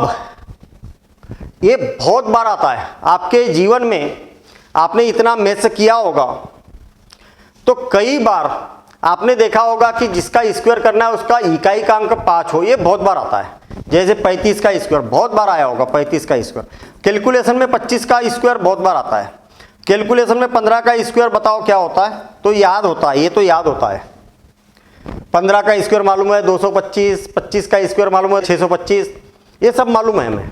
ये बहुत बार आता है आपके जीवन में, आपने इतना मैथ्स किया होगा तो कई बार आपने देखा होगा कि जिसका स्क्वायर करना है उसका इकाई का अंक 5 हो, ये बहुत बार आता है। जैसे 35 का स्क्वायर बहुत बार आया होगा, 35 का स्क्वायर। कैलकुलेशन में 25 का स्क्वायर बहुत बार आता है। कैलकुलेशन में 15 का स्क्वायर बताओ क्या होता है, तो याद होता है, ये तो याद होता है। 15 का स्क्वायर मालूम है 225, 25 का स्क्वायर मालूम है 625, ये सब मालूम है हमें।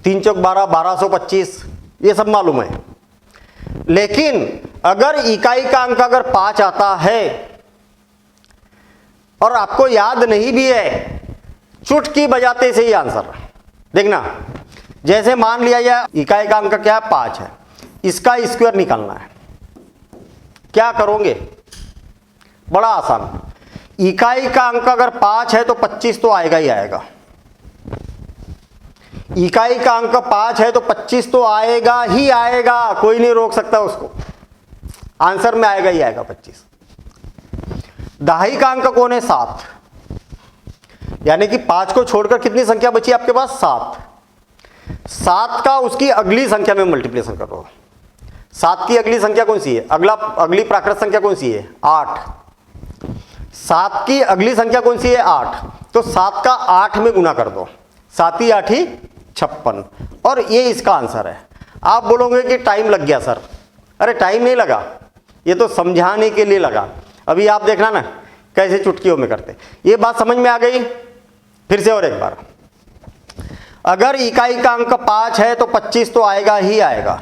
3 चौक 12, 1225, ये सब मालूम है। लेकिन अगर इकाई का अंक अगर 5 आता है और आपको याद नहीं भी है, चुटकी बजाते से ही आंसर देखना। जैसे मान लिया जाए इकाई का अंक क्या है, 5 है, इसका स्क्वायर निकालना है। क्या करोगे, बड़ा आसान। इकाई का अंक अगर 5 है तो 25 तो आएगा ही आएगा। इकाई का अंक 5 है तो 25 तो आएगा ही आएगा, कोई नहीं रोक सकता उसको, आंसर में आएगा ही आएगा 25। दहाई का अंक कौन है, 7, यानी कि 5 को छोड़कर कितनी संख्या बची आपके पास, 7। 7 का उसकी अगली संख्या में मल्टीप्लिकेशन करो। 7 की अगली संख्या कौन सी है, अगली प्राकृत संख्या कौन सी है, 8। 7 की अगली संख्या कौन सी है, 8। तो 7 का 8 में गुना कर दो, 7 ही 8 ही 56, और ये इसका आंसर है। आप बोलोगे कि टाइम लग गया सर, अरे टाइम नहीं लगा, ये तो समझाने के लिए लगा। अभी आप देखना ना कैसे चुटकियों में करते। ये बात समझ में आ गई, फिर से और एक बार। अगर इकाई का अंक 5 है तो 25 तो आएगा ही आएगा,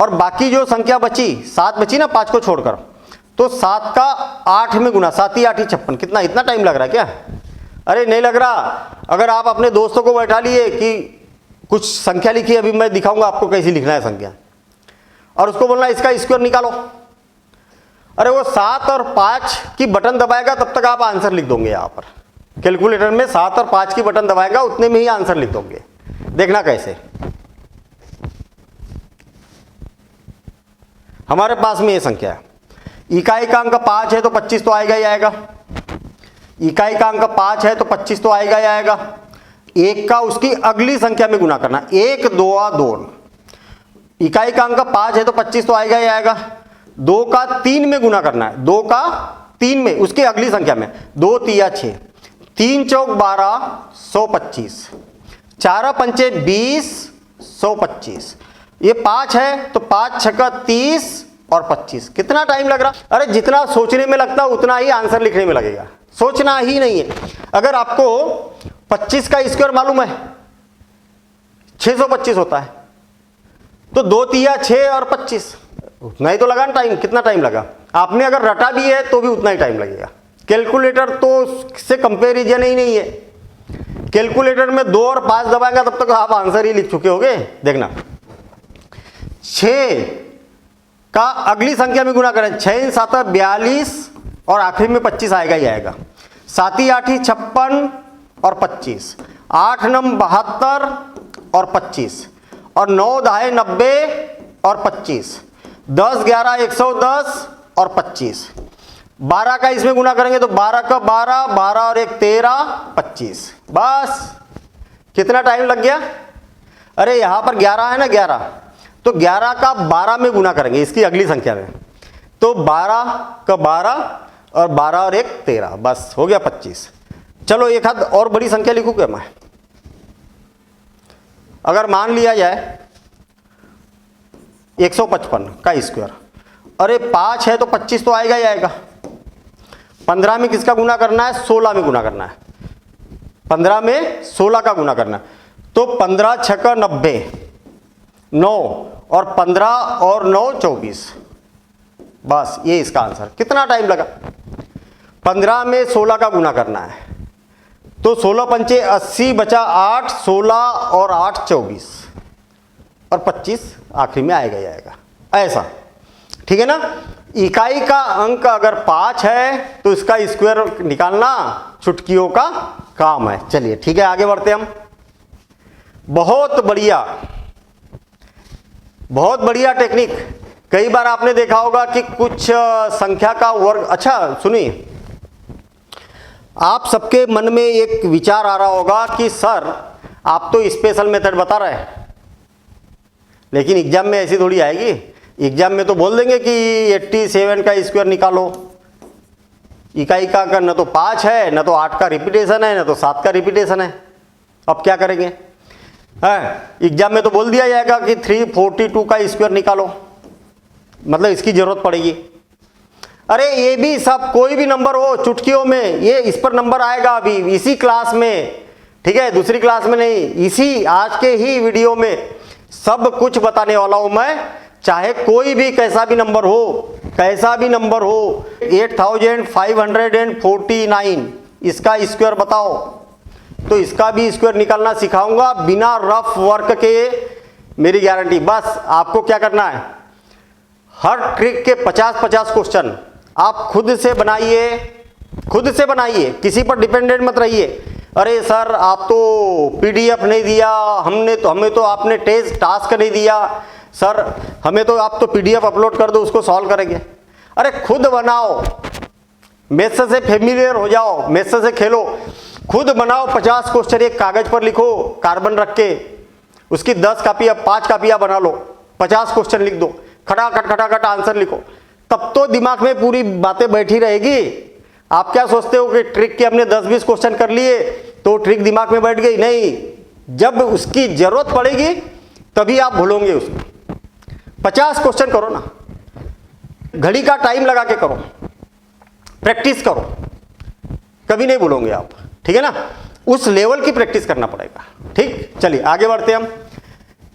और बाकी जो संख्या बची 7 बची ना 5 को छोड़कर, तो 7 का 8 में गुना, 7 ही 8 ही 56। कितना, इतना टाइम लग रहा है क्या, अरे नहीं लग रहा। अगर आप अपने दोस्तों को बैठा लिए कि कुछ संख्या लिखी, अभी मैं दिखाऊंगा आपको कैसी लिखना है संख्या, और उसको बोलना इसका स्क्वायर निकालो, अरे वो 7 और 5 की बटन दबाएगा तब तक आप आंसर लिख दोगे। यहाँ पर कैलकुलेटर में 7 और 5 की बटन दबाएगा, उतने में ही आंसर लिख दोगे। देखना कैसे, हमारे पास में ये संख्या है, इकाई का अंक 5 है तो 25 तो आएगा ही आएगा। इकाई का अंक 5 है तो 25 तो आएगा ही आएगा। 1 का उसकी अगली संख्या में गुना करना, 1 2 2। इकाई का अंक 5 है तो 25 तो आएगा ही आएगा। 2 का 3 में गुना करना है, 2 का 3 में उसकी अगली संख्या में, 2 3 6, 3 चौक 12, 125, 4 पंचे 20, 125। ये 5 है तो 5 छक्का 30 और 25। कितना टाइम लग रहा, अरे जितना सोचने में लगता है उतना ही आंसर लिखने में लगेगा, सोचना ही नहीं है। अगर आपको 25 का स्क्वायर मालूम है 625 होता है, तो 2 3 6 और 25, उतना ही तो लगा टाइम। कितना टाइम लगा, आपने अगर रटा भी है तो भी उतना ही टाइम लगेगा। कैलकुलेटर तो से कंपेरिजन ही नहीं है। कैलकुलेटर में 2 और 5 दबाएगा तब तक आप आंसर ही लिख चुके होगे। देखना 6 का अगली संख्या में गुना करें, 6 7 42 और आखिरी में 25 आएगा ही आएगा। 7 ही 8 ही 56 और 25, 8 9 72 और 25, और 9 10 90 और 25, 10 11 110 और 25। 12 का इसमें गुना करेंगे तो 12 का 12, 12 और 1 13, 25। बस कितना टाइम लग गया, अरे यहां पर 11 है ना, 11, तो 11 का 12 में गुना करेंगे इसकी अगली संख्या में, तो 12 का 12 और 12 और 1 13, बस हो गया 25। चलो एक हाथ और बड़ी संख्या लिखूं क्या मैं, अगर मान लिया जाए 155 का स्क्वायर, अरे 5 है तो 25 तो आएगा ही आएगा। 15 में किसका गुना करना है, 16 में गुना करना है। 15 में 16 का गुना करना है, तो 15 छक्का 90, 9 और 15 और 9 24। बस ये इसका आंसर। कितना टाइम लगा, 15 में 16 का गुना करना है, तो 16 पंचे 80 बचा 8, 16 और 8 24 और 25 आखिरी में आएगा ही आएगा। ऐसा ठीक है ना। इकाई का अंक अगर 5 है तो इसका स्क्वायर निकालना चुटकियों का काम है। चलिए ठीक है, आगे बढ़ते हम। बहुत बढ़िया, बहुत बढ़िया टेक्निक। कई बार आपने देखा होगा कि कुछ संख्या का वर्ग, अच्छा सुनिए, आप सबके मन में एक विचार आ रहा होगा कि सर आप तो स्पेशल मेथड बता रहे हैं, लेकिन एग्जाम में ऐसी थोड़ी आएगी। एग्जाम में तो बोल देंगे कि 87 का स्क्वायर निकालो, इकाई का न तो 5 है, न तो 8 का रिपीटेशन है, न तो 7 का रिपीटेशन है। अब क्या करेंगे? एग्जाम में तो बोल दिया जाएगा कि 342 का स्क्वायर निकालो, मतलब इसकी जरूरत पड़ेगी। अरे ये भी सब कोई भी नंबर हो चुटकियों में, ये इस पर नंबर आएगा अभी इसी क्लास में, ठीक है, दूसरी क्लास में नहीं, इसी आज के ही वीडियो में सब कुछ बताने वाला हूं मैं। चाहे कोई भी कैसा भी नंबर हो, कैसा भी नंबर हो, 8549 इसका स्क्वायर बताओ, तो इसका भी स्क्वायर निकालना सिखाऊंगा बिना रफ वर्क के, मेरी गारंटी। बस आपको क्या करना है, हर ट्रिक के 50-50 क्वेश्चन आप खुद से बनाइए, खुद से बनाइए, किसी पर डिपेंडेंट मत रहिए। अरे सर आप तो पीडीएफ नहीं दिया, हमें तो आपने टास्क नहीं दिया, सर हमें तो आप तो पीडीएफ अपलोड कर दो उसको सॉल्व करेंगे। अरे खुद बनाओ, मैथ्स से फेमिलियर हो जाओ, मैथ्स से खेलो, खुद बनाओ। 50 क्वेश्चन एक कागज पर लिखो, कार्बन रख के, उसकी 10 कापियां 5 कापियां बना लो, 50 क्वेश्चन लिख दो, खटाखट आंसर लिखो, तब तो दिमाग में पूरी बातें बैठी रहेगी। आप क्या सोचते हो कि ट्रिक के हमने 10-20 क्वेश्चन कर लिए तो ट्रिक दिमाग में बैठ गई? नहीं, जब उसकी जरूरत पड़ेगी तभी आप भूलोगे उसको। 50 क्वेश्चन करो ना, घड़ी का टाइम लगा के करो, प्रैक्टिस करो, कभी नहीं भूलोगे आप, ठीक है ना? उस लेवल की प्रैक्टिस करना पड़ेगा। ठीक, चलिए आगे बढ़ते हैं हम।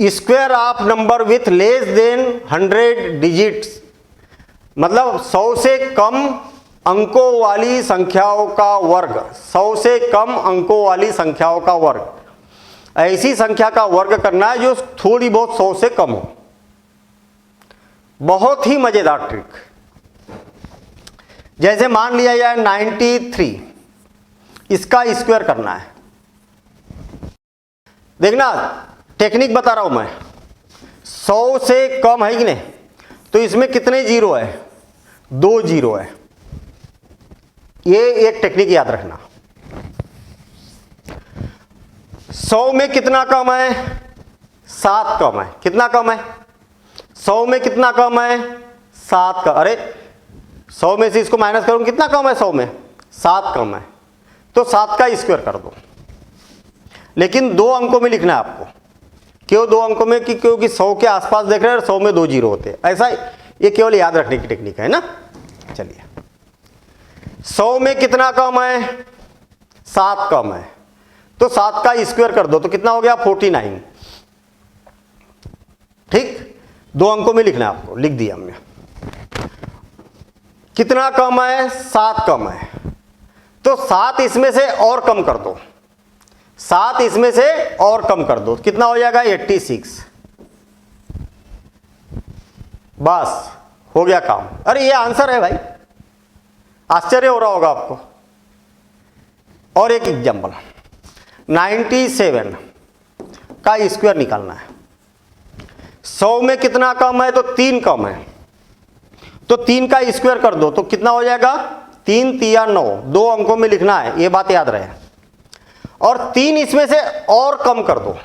Square of number with less than 100 digits, मतलब 100 से कम अंकों वाली संख्याओं का वर्ग, 100 से कम अंकों वाली संख्याओं का वर्ग, ऐसी संख्या का वर्ग करना है जो थोड़ी बहुत 100 से कम हो। बहुत ही मजेदार ट्रिक। जैसे मान लिया जाए 93, इसका स्क्वायर करना है। देखना टेक्निक बता रहा हूं मैं, 100 से कम है कि नहीं, तो इसमें कितने जीरो है? 2 जीरो है। ये एक टेक्निक याद रखना। 100 में कितना कम है? 7 कम है। कितना कम है? 100 में कितना कम है? 7 का। अरे 100 में से इसको माइनस करूं, कितना कम है 100 में? 7 कम है, तो 7 का स्क्वायर कर दो। लेकिन 2 अंकों में लिखना है आपको। क्यों 2 अंकों में? क्योंकि 100 के आसपास देख रहे हैं, 100 में 2 जीरो होते हैं, ऐसा ये केवल याद रखने की टेक्निक है ना। चलिए 100 में कितना कम है? 7 कम है, तो 7 का स्क्वायर कर दो, तो कितना हो गया? 49। ठीक, 2 अंकों में लिखना है आपको, लिख दिया हमने। कितना कम है? 7 कम है, तो 7 इसमें से और कम कर दो, 7 इसमें से और कम कर दो, कितना हो जाएगा? 86। बस हो गया काम। अरे ये आंसर है भाई, आश्चर्य हो रहा होगा आपको। और एक एग्जांपल, 97 का स्क्वायर निकालना है। 100 में कितना कम है? तो 3 कम है, तो 3 का स्क्वायर कर दो, तो कितना हो जाएगा? 3 तिया 9, 2 अंकों में लिखना है, ये बात याद रहे। और 3 इसमें से और कम कर दो,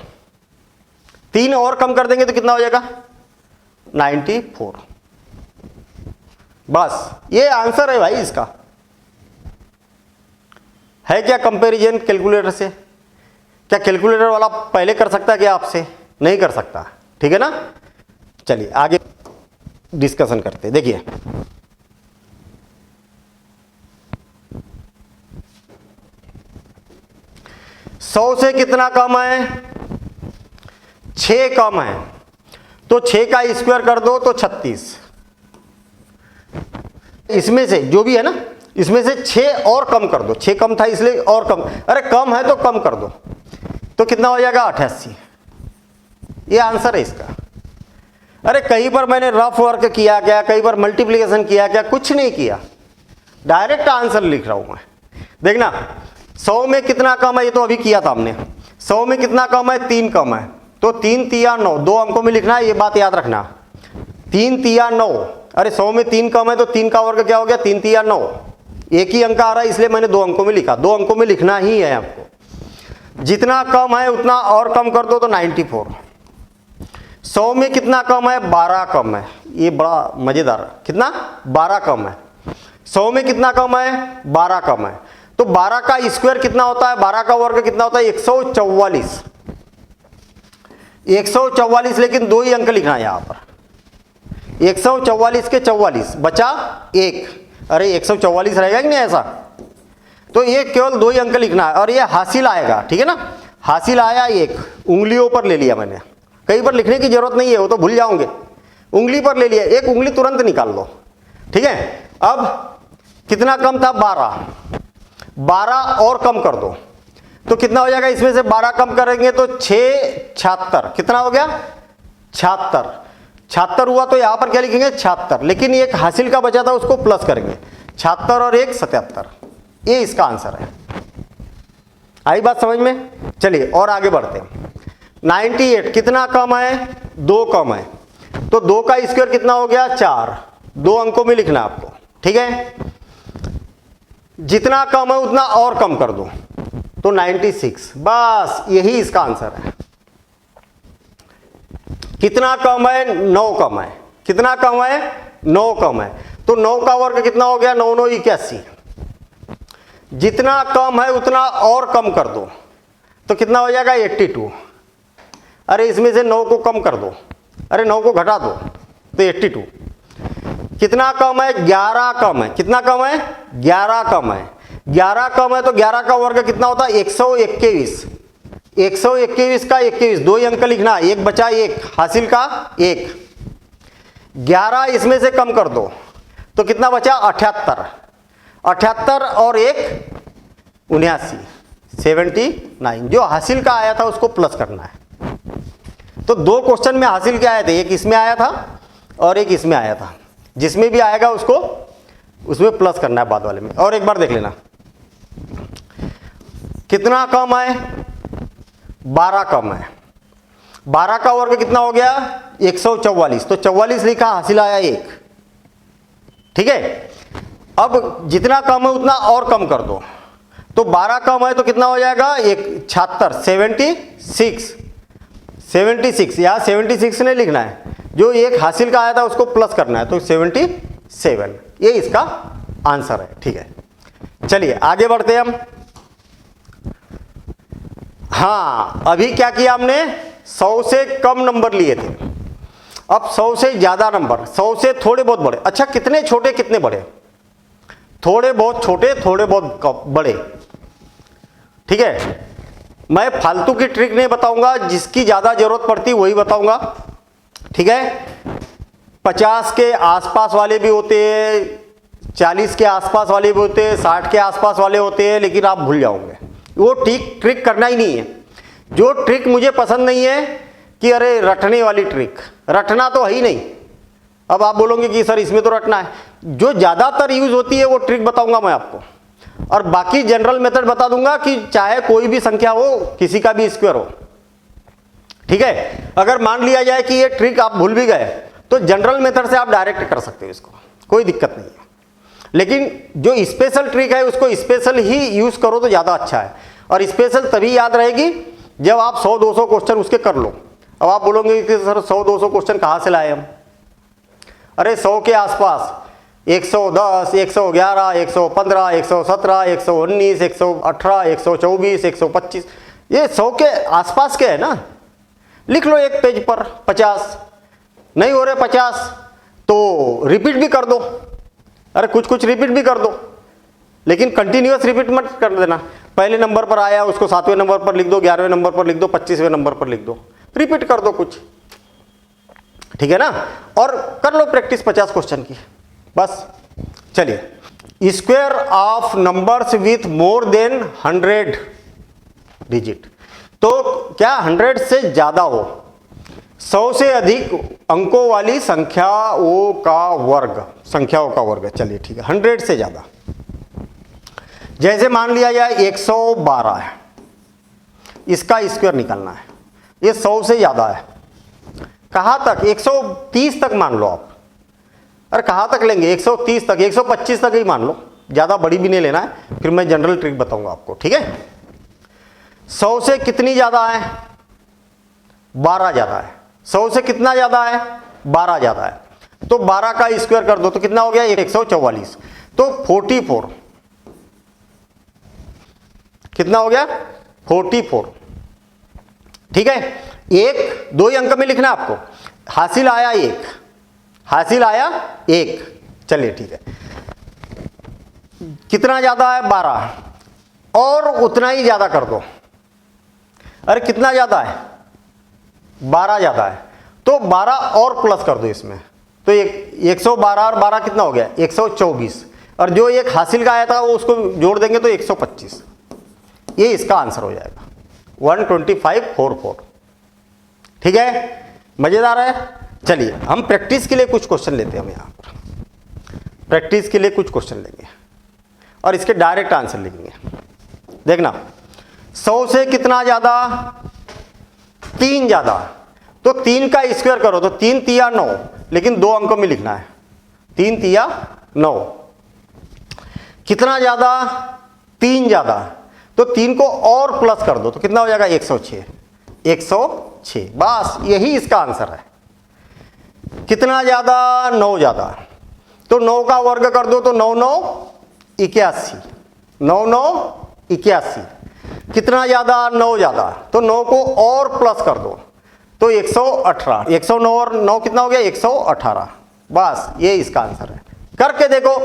3 और कम कर देंगे तो कितना हो जाएगा? 94। बस ये आंसर है भाई इसका। है क्या कंपैरिजन कैलकुलेटर से? क्या कैलकुलेटर वाला पहले कर सकता है क्या आपसे? नहीं कर सकता, ठीक है ना। चलिए आगे डिस्कशन करते हैं। देखिए सौ से कितना कम है? 6 कम है, तो 6 का स्क्वायर कर दो तो 36। इसमें से जो भी है ना, इसमें से 6 और कम कर दो, 6 कम था इसलिए और कम, अरे कम है तो कम कर दो, तो कितना हो जाएगा? 88। ये आंसर है इसका। अरे कहीं पर मैंने रफ वर्क किया क्या, कहीं पर मल्टीप्लिकेशन किया क्या? कुछ नहीं किया, डायरेक्ट आंसर लिख रहा हूं मैं। देखना 100 में कितना कम है, ये तो अभी किया था हमने। 100 में कितना कम है? 3 कम है, तो 3 तिया 9, 2 अंकों में लिखना है, ये बात याद रखना। 3 तिया 9, अरे 100 में 3 कम है तो 3 का वर्ग क्या हो गया? 3 तिया 9, एक ही अंक आ रहा है इसलिए मैंने 2 अंकों में लिखा, 2 अंकों में लिखना ही है आपको। जितना कम है उतना और कम कर दो तो 94। 100 में कितना कम है? 12 कम है, ये बड़ा मजेदार। कितना? 12 कम है, 100 में कितना कम है, 12 कम है, तो 12 का स्क्वायर कितना होता है, 12 का वर्ग कितना होता है, 144। 144, लेकिन 2 ही अंक लिखना है यहां पर। 144 के 44 बचा 1, अरे 144 रहेगा कि नहीं ऐसा, तो ये केवल 2 ही अंक लिखना है और ये हासिल आएगा, ठीक है ना। हासिल आया 1, उंगलियों पर ले लिया मैंने, कहीं पर लिखने की जरूरत नहीं है, वो तो भूल जाओगे। उंगली पर ले लिया, एक उंगली तुरंत निकाल लो, ठीक है। अब कितना कम था, 12, 12 और कम कर दो तो कितना हो जाएगा, इसमें से 12 कम करेंगे तो 6 76, कितना हो गया 76। 76 हुआ तो यहां पर क्या लिखेंगे 76, लेकिन एक हासिल का बचा था उसको प्लस करेंगे, 76 और 1 77, ये इसका आंसर है। आई बात समझ में। चलिए और आगे बढ़ते हैं। 98 कितना कम है, 2 कम है, तो 2 का स्क्वायर कितना हो गया 4, 2 अंकों में लिखना आपको, ठीक है। जितना कम है उतना और कम कर दो तो 96, बस यही इसका आंसर है। कितना कम है, 9 कम है, कितना कम है 9 कम है, तो 9 का वर्ग कितना हो गया, 9 9 81। जितना कम है उतना और कम कर दो तो कितना हो जाएगा 82। अरे इसमें से 9 को कम कर दो, अरे 9 को घटा दो तो 82। कितना कम है, 11 कम है, कितना कम है 11 कम है, 11 कम है तो 11 का वर्ग कितना होता है 121। 121 का 21, 2 ही अंक लिखना, एक बचा 1, हासिल का 1। 11 इसमें से कम कर दो तो कितना बचा 78, 78 और 1 79, 79। जो हासिल का आया था उसको प्लस करना है। तो 2 क्वेश्चन में हासिल क्या आए थे, एक इसमें आया था और एक इसमें आया था, जिसमें भी आएगा उसको उसमें प्लस करना है बाद वाले में। और एक बार देख लेना, कितना कम है 12 कम है, 12 का वर्ग कितना हो गया 144, तो 44 लिखा, हासिल आया 1, ठीक है। अब जितना कम है उतना और कम कर दो तो 12 कम है तो कितना हो जाएगा 76, 76 यहाँ 76 नहीं लिखना है, जो एक हासिल का आया था उसको प्लस करना है, तो 77, ये इसका आंसर है, ठीक है। चलिए आगे बढ़ते हैं हम। हाँ, अभी क्या किया हमने, 100 से कम नंबर लिए थे, अब 100 से ज्यादा नंबर, 100 से थोड़े बहुत बड़े। अच्छा, कितने छोटे कितने बड़े, थोड़े बहुत छोटे थोड़े बहुत बड़े, ठीक है। मैं फालतू की ट्रिक नहीं बताऊंगा, जिसकी ज्यादा जरूरत पड़ती वही बताऊंगा, ठीक है। 50 के आसपास वाले भी होते हैं, 40 के आसपास वाले भी होते हैं, 60 के आसपास वाले होते हैं, लेकिन आप भूल जाओगे, वो ट्रिक करना ही नहीं है। जो ट्रिक मुझे पसंद नहीं है कि अरे रटने वाली ट्रिक, रटना तो है ही नहीं। अब आप बोलोगे कि सर इसमें तो रटना है, जो ज्यादातर यूज होती है वो ट्रिक बताऊंगा मैं आपको, और बाकी जनरल मेथड बता दूंगा कि चाहे कोई भी संख्या हो, किसी का भी स्क्वायर हो, ठीक है। अगर मान लिया जाए कि ये ट्रिक आप भूल भी गए तो जनरल मेथड से आप डायरेक्ट कर सकते हो, इसको कोई दिक्कत नहीं है। लेकिन जो स्पेशल ट्रिक है उसको स्पेशल ही यूज करो तो ज्यादा अच्छा है, और स्पेशल तभी याद रहेगी जब आप 100-200 क्वेश्चन उसके कर लो। अब आप बोलोगे कि सर 100-200 क्वेश्चन कहां से लाए हम, अरे 100 के आसपास 110, 111, 115, 117, 119, 118, 124, 125, ये 100 के आसपास के है ना। लिख लो एक पेज पर 50, नहीं हो रहे 50 तो रिपीट भी कर दो, अरे कुछ रिपीट भी कर दो, लेकिन कंटिन्यूअस रिपीट मत कर देना। पहले नंबर पर आया उसको 7वें नंबर पर लिख दो, 11वें नंबर पर लिख दो, 25वें नंबर पर लिख दो, रिपीट कर दो कुछ, ठीक है ना। और कर लो प्रैक्टिस 50 क्वेश्चन की, बस। चलिए, square of numbers with more than 100 digit, तो क्या 100 से ज्यादा हो, 100 से अधिक अंकों वाली संख्याओं का वर्ग, चलिए ठीक है, 100 से ज्यादा। जैसे मान लिया जाए 112 है, इसका स्क्वायर निकालना है, ये 100 से ज्यादा है, कहां तक 130 तक मान लो आप, अरे कहां तक लेंगे 130 तक, 125 तक ही मान लो, ज्यादा बड़ी भी नहीं लेना है, फिर मैं जनरल ट्रिक बताऊंगा आपको, ठीक है। 100 से कितनी ज्यादा है, 12 ज्यादा है, 100 से कितना ज्यादा है 12 ज्यादा है, तो 12 का स्क्वायर कर दो तो कितना हो गया 144, तो 44 कितना हो गया 44। ठीक है, एक दो ही अंक में लिखना आपको। हासिल आया एक, हासिल आया एक। चलिए ठीक है, कितना ज्यादा है 12 और उतना ही ज्यादा कर दो। अरे कितना ज्यादा है 12 ज्यादा है तो 12 और प्लस कर दो इसमें, तो 112 और 12 कितना हो गया 124, और जो एक हासिल का आया था वो उसको जोड़ देंगे तो 125। ये इसका आंसर हो जाएगा 12544। ठीक है, मजेदार है। चलिए हम प्रैक्टिस के लिए कुछ क्वेश्चन लेते हैं। हम यहां पर प्रैक्टिस के लिए कुछ क्वेश्चन लेंगे और इसके डायरेक्ट आंसर लिखेंगे। देखना, 100 से कितना ज्यादा 3 ज्यादा, तो 3 का स्क्वायर करो तो 3 तिया 9, लेकिन 2 अंकों में लिखना है। 3 तिया 9। कितना ज्यादा 3 ज्यादा, तो 3 को और प्लस कर दो तो कितना हो जाएगा 106। 106 बस यही इसका आंसर है। कितना ज्यादा 9 ज्यादा, तो 9 का वर्ग कर दो तो 9 9 81। 9 9 81। कितना ज्यादा 9 ज्यादा, तो 9 को और प्लस कर दो तो 118। 109 और 9 कितना हो गया 118। बस ये इसका आंसर है। करके देखो,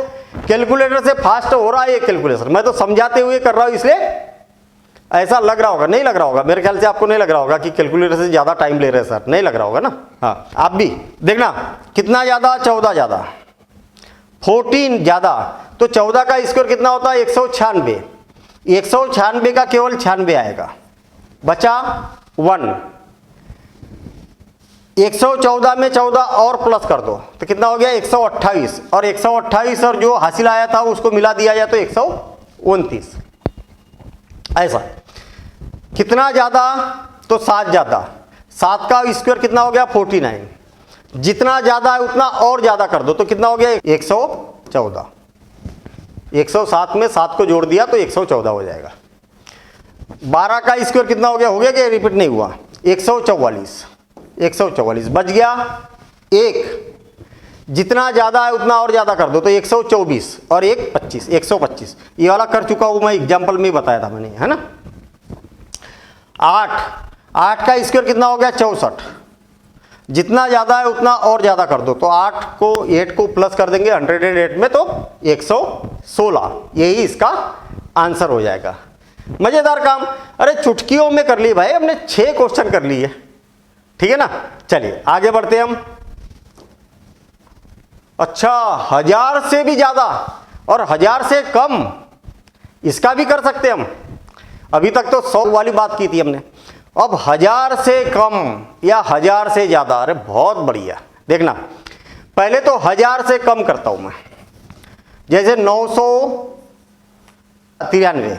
कैलकुलेटर से फास्ट हो रहा है ये कैलकुलेशन। मैं तो समझाते हुए कर रहा हूं इसलिए ऐसा लग रहा होगा, नहीं लग रहा होगा मेरे ख्याल से आपको नहीं लग रहा होगा कि कैलकुलेटर से ज्यादा टाइम ले रहे हैं सर, नहीं लग रहा होगा ना। हाँ आप भी देखना, कितना ज्यादा 14 ज्यादा, 14 ज्यादा, तो 14 का स्क्वायर कितना होता है 196। 196 का केवल 96 आएगा, बचा 1। 114 में 14 और प्लस कर दो तो कितना हो गया 128, और 128 और जो हासिल आया था उसको मिला दिया जाए तो 129। ऐसा कितना ज्यादा, तो 7 ज्यादा, 7 का स्क्वायर कितना हो गया 49। जितना ज्यादा है उतना और ज्यादा कर दो तो कितना हो गया 114। 107 में 7 को जोड़ दिया तो 114 हो जाएगा। 12 का स्क्वायर कितना हो गया कि रिपीट नहीं हुआ 144। 144 बच गया 1। जितना ज्यादा है उतना और ज्यादा कर दो तो 124 और 1 25। 125 ये वाला कर चुका हूं मैं, एग्जाम्पल में ही बताया था मैंने, है ना। 8 का स्क्वायर कितना हो गया 64। जितना ज्यादा है उतना और ज्यादा कर दो तो 8 को प्लस कर देंगे 108 में तो 116। यही इसका आंसर हो जाएगा। मजेदार काम। अरे चुटकियों में कर ली भाई हमने, 6 क्वेश्चन कर लिए, ठीक है ना। चलिए आगे बढ़ते हैं हम। अच्छा 1000 से भी ज्यादा और 1000 से कम, इसका भी कर सकते हम। अभी तक तो 100 वाली बात की थी हमने, अब 1000 से कम या 1000 से ज्यादा। अरे बहुत बढ़िया। देखना पहले तो 1000 से कम करता हूं मैं, जैसे 993,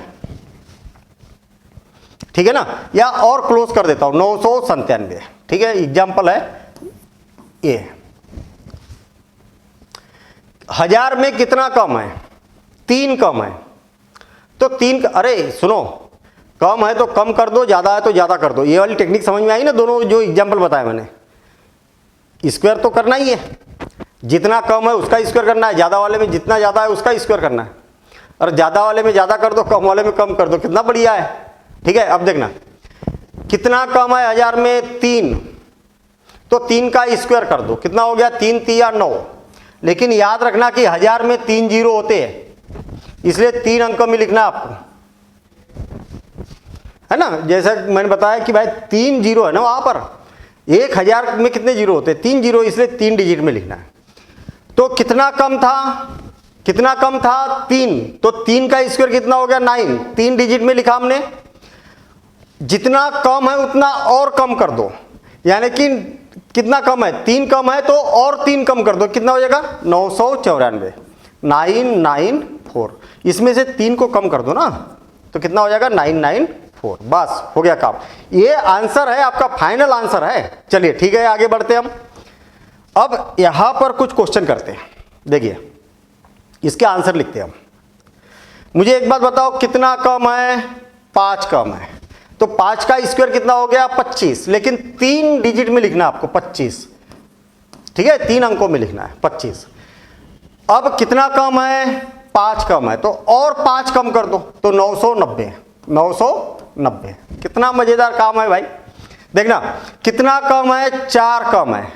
ठीक है ना, या और क्लोज कर देता हूं 997, ठीक है। एग्जाम्पल है ये। 1000 में कितना कम है 3 कम है, तो 3 अरे सुनो, कम है तो कम कर दो, ज्यादा है तो ज्यादा कर दो। ये वाली टेक्निक समझ में आई ना, दोनों जो एग्जाम्पल बताया मैंने। स्क्वायर तो करना ही है, जितना कम है उसका स्क्वायर करना है, ज्यादा वाले में जितना ज्यादा है उसका स्क्वायर करना है, और ज्यादा वाले में ज्यादा कर दो, कम वाले में कम कर दो। कितना बढ़िया है, ठीक है। अब देखना कितना कम है 1000 में 3, तो 3 का स्क्वायर कर दो, कितना हो गया 3 तिया 9। लेकिन याद रखना कि 1000 में 3 जीरो होते हैं, इसलिए 3 अंक में लिखना आपको, है ना। जैसा मैंने बताया कि भाई 3 जीरो है ना वहां पर, 1000 में कितने जीरो होते हैं 3 जीरो, इसलिए 3 डिजिट में लिखना है। तो कितना कम था 3, तो 3 का स्क्वायर कितना हो गया 9, 3 डिजिट में लिखा हमने। जितना कम है उतना और कम कर दो, यानी कि कितना कम है 3 कम है तो और 3 कम कर दो, कितना हो जाएगा 994, 994। इसमें से 3 को कम कर दो ना तो कितना हो जाएगा 994। बस हो गया काम। ये आंसर है आपका, फाइनल आंसर है। चलिए ठीक है आगे बढ़ते हैं हम। अब यहां पर कुछ क्वेश्चन करते हैं, देखिए इसके आंसर लिखते हैं हम। मुझे एक बात बताओ, कितना कम है 5 कम है, तो 5 का स्क्वायर कितना हो गया 25, लेकिन 3 डिजिट में लिखना आपको 25, ठीक है, 3 अंकों में लिखना है 25। अब कितना कम है 5 कम है तो और 5 कम कर दो तो 990। 990 कितना मजेदार काम है भाई। देखना कितना कम है, 4 कम है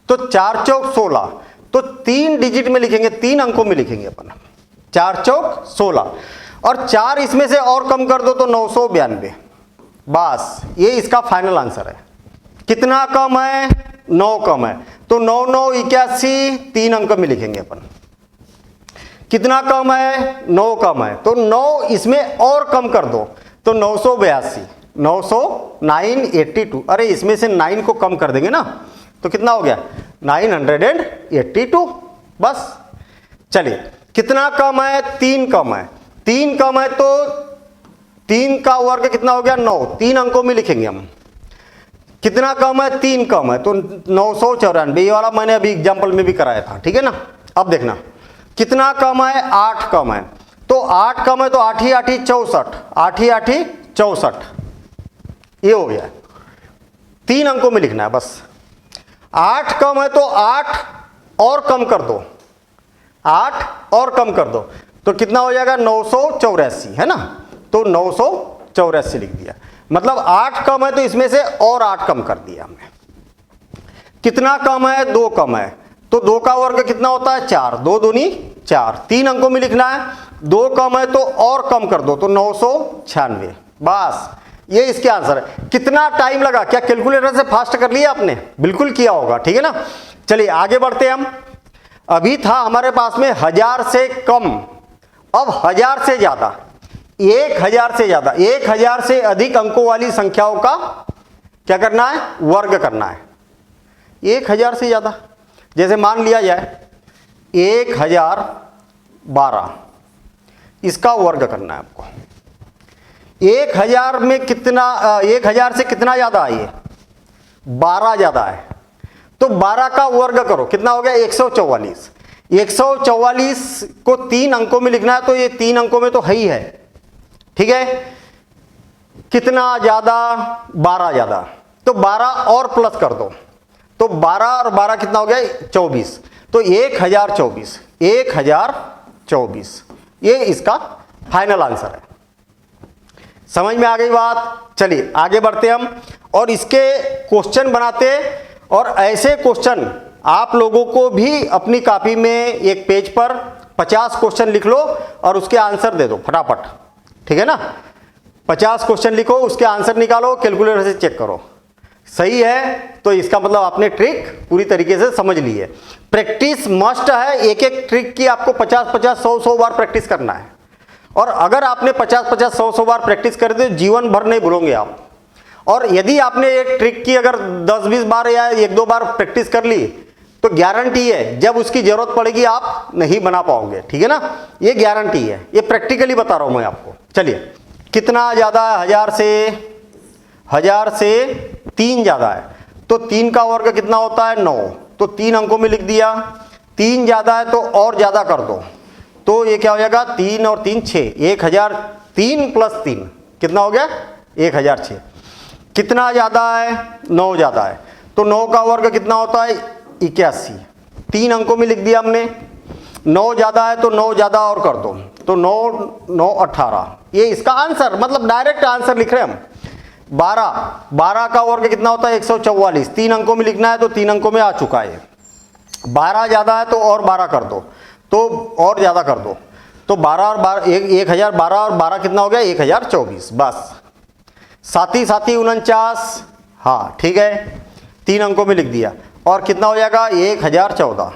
तो 4 चौक 16, तो 3 डिजिट में लिखेंगे, 3 अंकों में लिखेंगे अपन। 4 चौक 16 और 4 इसमें से और कम कर दो तो 992। बस ये इसका फाइनल आंसर है। कितना कम है, 9 कम है तो 9 9 81, 3 अंक में लिखेंगे अपन। कितना कम है, 9 कम है तो 9 इसमें और कम कर दो तो 982। 982, अरे इसमें से 9 को कम कर देंगे ना तो कितना हो गया, 982। बस चलिए कितना कम है, 3 कम है। 3 कम है तो 3 का वर्ग कितना हो गया, 9, 3 अंकों में लिखेंगे हम। कितना कम है, 3 कम है तो 994। ये वाला मैंने अभी एग्जाम्पल में भी कराया था, ठीक है ना। अब देखना कितना कम है, 8 कम है तो 8 कम है तो 8 ही 8 64, 8 ही 8 64। ये हो गया, 3 अंकों में लिखना है बस। 8 कम है तो 8 और कम कर दो, 8 और कम कर दो तो कितना हो जाएगा, 984 है ना। तो 984 लिख दिया, मतलब 8 कम है तो इसमें से और 8 कम कर दिया हमने। कितना कम है, 2 कम है तो 2 का वर्ग कितना होता है, 4, 2 दूनी 4, 3 अंकों में लिखना है। 2 कम है तो और कम कर दो तो 996। बस ये इसके आंसर है। कितना टाइम लगा, क्या कैलकुलेटर से फास्ट कर लिया आपने, बिल्कुल किया होगा, ठीक है ना। चलिए आगे बढ़ते हैं हम। अभी था हमारे पास में 1000 से कम, अब 1000 से ज्यादा, 1000 से ज्यादा, 1000 से अधिक अंकों वाली संख्याओं का क्या करना है, वर्ग करना है। 1000 से ज्यादा, जैसे मान लिया जाए 1012, इसका वर्ग करना है आपको। 1000 में कितना, 1000 से कितना ज्यादा है, ये 12 ज्यादा है तो 12 का वर्ग करो, कितना हो गया, 144। 144 को 3 अंकों में लिखना है तो ये 3 अंकों में तो है ही है, ठीक है। कितना ज्यादा, 12 ज्यादा तो 12 और प्लस कर दो तो 12 और 12 कितना हो गया, 24, तो 1024। 1024 ये इसका फाइनल आंसर है। समझ में आ गई बात। चलिए आगे बढ़ते हम और इसके क्वेश्चन बनाते, और ऐसे क्वेश्चन आप लोगों को भी अपनी कॉपी में एक पेज पर 50 क्वेश्चन लिख लो और उसके आंसर दे दो फटाफट, ठीक है ना। 50 क्वेश्चन लिखो, उसके आंसर निकालो, कैलकुलेटर से चेक करो, सही है तो इसका मतलब आपने ट्रिक पूरी तरीके से समझ ली है। प्रैक्टिस मस्ट है, एक एक ट्रिक की आपको 50-50, 100-100 बार प्रैक्टिस करना है। और अगर आपने 50-50, 100-100 बार प्रैक्टिस कर दी, जीवन भर नहीं भूलोगे आप। और यदि आपने एक ट्रिक की अगर 10-20 बार या 1-2 बार प्रैक्टिस कर ली तो गारंटी है जब उसकी जरूरत पड़ेगी आप नहीं बना पाओगे, ठीक है ना। ये गारंटी है, ये प्रैक्टिकली बता रहा हूं मैं आपको। चलिए कितना ज्यादा है, 1000 से 3 ज्यादा है तो 3 का वर्ग कितना होता है, 9, तो 3 अंकों में लिख दिया। 3 ज्यादा है तो और ज्यादा कर दो तो ये क्या हो जाएगा, 3 और 3 6, 1003 प्लस 3 कितना हो गया, 1006। कितना ज्यादा है, 9 ज्यादा है तो 9 का वर्ग कितना होता है, 81, 3 अंकों में लिख दिया हमने। 9 ज्यादा है तो 9 ज्यादा और कर दो तो 9 9 18, ये इसका आंसर, मतलब डायरेक्ट आंसर लिख रहे हैं हम। 12 का वर्ग कितना होता है, 144, 3 अंकों में लिखना है तो 3 अंकों में आ चुका है। 12 ज्यादा है तो और 12 कर दो तो और ज्यादा कर दो तो 12 और 12, 1012 और 12 कितना हो गया, 1024। बस साथी 49, हाँ ठीक है, 3 अंकों में लिख दिया। और कितना हो जाएगा, 1014।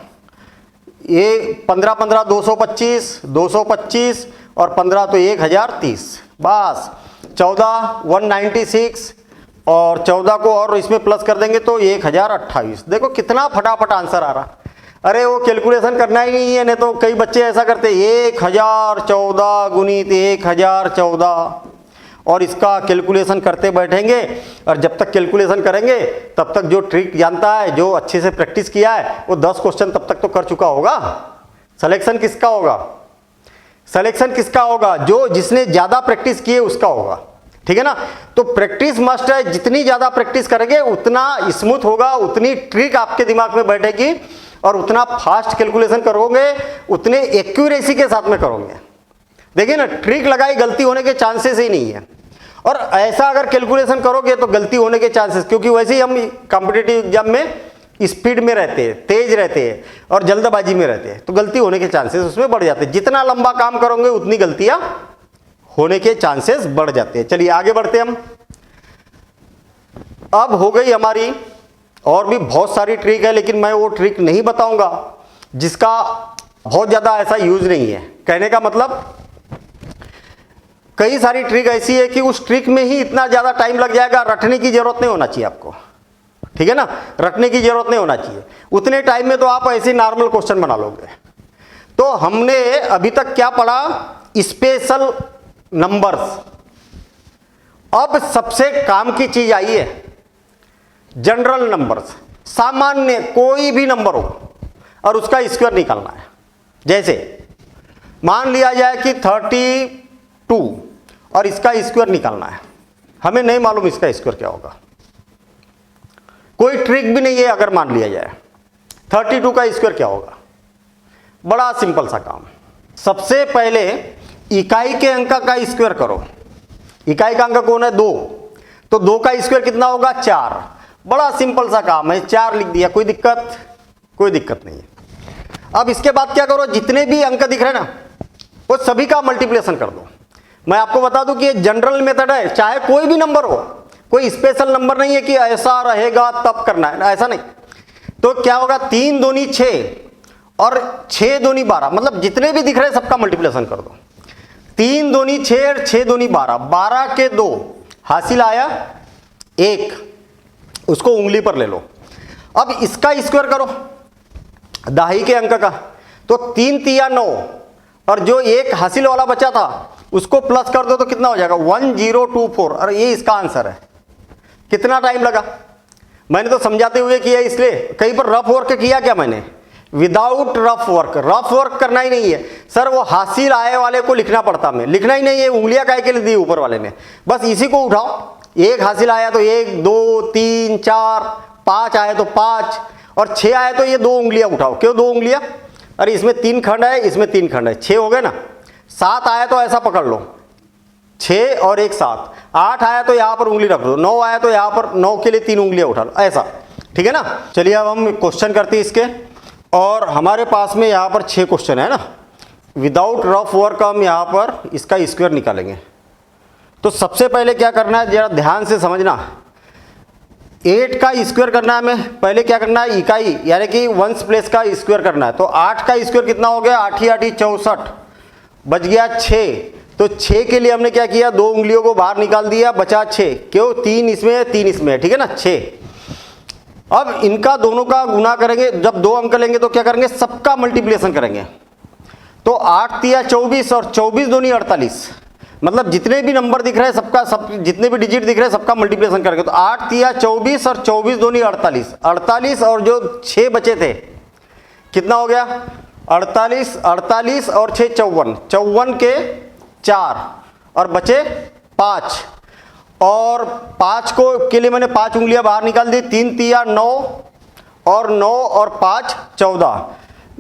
ये 15 225, 225 और 15 तो 1030। बस 14 196 और 14 को और इसमें प्लस कर देंगे तो 1028। देखो कितना फटाफट आंसर आ रहा। अरे वो कैलकुलेशन करना ही नहीं है, नहीं तो कई बच्चे ऐसा करते 1014 गुणित 1014 और इसका कैलकुलेशन करते बैठेंगे। और जब तक कैलकुलेशन करेंगे तब तक जो ट्रिक जानता है, जो अच्छे से प्रैक्टिस किया है, वो 10 क्वेश्चन तब तक तो कर चुका होगा। सिलेक्शन किसका होगा, सिलेक्शन किसका होगा, जो जिसने ज्यादा प्रैक्टिस की है उसका होगा, ठीक है ना। तो प्रैक्टिस मस्ट है, जितनी ज्यादा प्रैक्टिस करेंगे उतना स्मूथ होगा, उतनी ट्रिक आपके दिमाग में बैठेगी और उतना फास्ट कैलकुलेशन करोगे उतने एक्यूरेसी के साथ में करोगे। देखिए ना, ट्रिक लगाई, गलती होने के चांसेस ही नहीं है। और ऐसा अगर कैलकुलेशन करोगे तो गलती होने के चांसेस, क्योंकि वैसे ही हम कॉम्पिटिटिव एग्जाम में स्पीड में रहते हैं, तेज रहते हैं और जल्दबाजी में रहते हैं, तो गलती होने के चांसेस उसमें बढ़ जाते हैं। जितना लंबा काम करोगे उतनी गलतियां होने के चांसेस बढ़ जाते हैं। चलिए आगे बढ़ते हैं हम। अब हो गई हमारी, और भी बहुत सारी ट्रिक है, लेकिन मैं वो ट्रिक नहीं बताऊंगा जिसका बहुत ज्यादा ऐसा यूज नहीं है। कहने का मतलब कई सारी ट्रिक ऐसी है कि उस ट्रिक में ही इतना ज्यादा टाइम लग जाएगा, रटने की जरूरत नहीं होना चाहिए आपको, ठीक है ना, रटने की जरूरत नहीं होना चाहिए। उतने टाइम में तो आप ऐसे नॉर्मल क्वेश्चन बना लोगे। तो हमने अभी तक क्या पढ़ा, स्पेशल नंबर्स। अब सबसे काम की चीज आई है जनरल नंबर्स, सामान्य कोई भी नंबर हो और उसका स्क्वायर निकालना है। जैसे मान लिया जाए कि 32 और इसका स्क्वायर निकालना है, हमें नहीं मालूम इसका स्क्वायर क्या होगा, कोई ट्रिक भी नहीं है। अगर मान लिया जाए 32 का स्क्वायर क्या होगा, बड़ा सिंपल सा काम। सबसे पहले इकाई के अंक का स्क्वायर करो। इकाई का अंक कौन है, 2, तो 2 का स्क्वायर कितना होगा, 4। बड़ा सिंपल सा काम है, 4 लिख दिया, कोई दिक्कत, कोई दिक्कत नहीं है। अब इसके बाद क्या करो, जितने भी अंक दिख रहे हैं ना वो सभी का मल्टीप्लिकेशन कर दो। मैं आपको बता दूं कि ये जनरल मेथड है, चाहे कोई भी नंबर हो, कोई स्पेशल नंबर नहीं है कि ऐसा रहेगा तब करना है, ऐसा नहीं। तो क्या होगा, 3 दूनी 6 और 6 दूनी 12, मतलब जितने भी दिख रहे हैं सबका मल्टीप्लिकेशन कर दो। 3 दूनी 6 और 6 दूनी 12, 12 के 2 हासिल आया 1, उसको उंगली पर ले लो। अब इसका स्क्वायर करो दाही के अंक का, तो 3 तिया 9 और जो 1 हासिल वाला बचा था उसको प्लस कर दो तो कितना हो जाएगा, 1024। और ये इसका आंसर है। कितना टाइम लगा, मैंने तो समझाते हुए किया, इसलिए कहीं पर रफ वर्क किया क्या मैंने, without rough work. Rough work करना ही नहीं है सर, वो हासिल आए वाले को लिखना पड़ता, मैं लिखना ही नहीं है, उंगलियां काय के लिए दी ऊपर वाले ने, बस इसी को उठाओ। 1 हासिल आया तो 1 2 3 4, 5 आया तो 5 और 6 आया तो ये 2 उंगलियां उठाओ। क्यों 2 उंगलियां, अरे इसमें 3 खंड है, इसमें 3 खंड है, 6 हो गए ना। 7 आया तो ऐसा पकड़ लो, 6 और 1 7। 8 आया तो यहां पर उंगली रख दो, 9 आया तो यहां पर 9 के लिए 3 उंगलियां उठा लो, ऐसा, ठीक है ना। चलिए अब हम क्वेश्चन करते हैं इसके, और हमारे पास में यहां पर 6 क्वेश्चन है ना। विदाउट रफ वर्क हम यहां पर इसका स्क्वायर निकालेंगे। तो सबसे पहले क्या करना है, जरा ध्यान से समझना। 8 का स्क्वायर करना है हमें, पहले क्या करना है, इकाई यानी कि वंस प्लेस का स्क्वायर करना है। तो 8 का स्क्वायर कितना हो गया, 8 8 64, बच गया 6। तो 6 के लिए हमने क्या किया, 2 उंगलियों को बाहर निकाल दिया, बचा 6। क्यों, 3 इसमें है 3 इसमें है, ठीक है ना, 6। अब इनका दोनों का गुना करेंगे, जब 2 अंक लेंगे तो क्या करेंगे, सबका मल्टीप्लिकेशन करेंगे। तो 8 तिया 24 और 24 दूनी 48, मतलब जितने भी नंबर दिख रहे हैं सबका, सब जितने भी डिजिट दिख रहे हैं सबका मल्टीप्लिकेशन करेंगे। तो 8 तिया 24 और 24 दूनी 48, 48 और जो 6 बचे थे कितना हो गया, 48 48 और 6 54, 54 के 4 और बचे 5, और 5 को के लिए मैंने 5 उंगलियां बाहर निकाल दी। 3 तिया 9 और 9 और 5 14,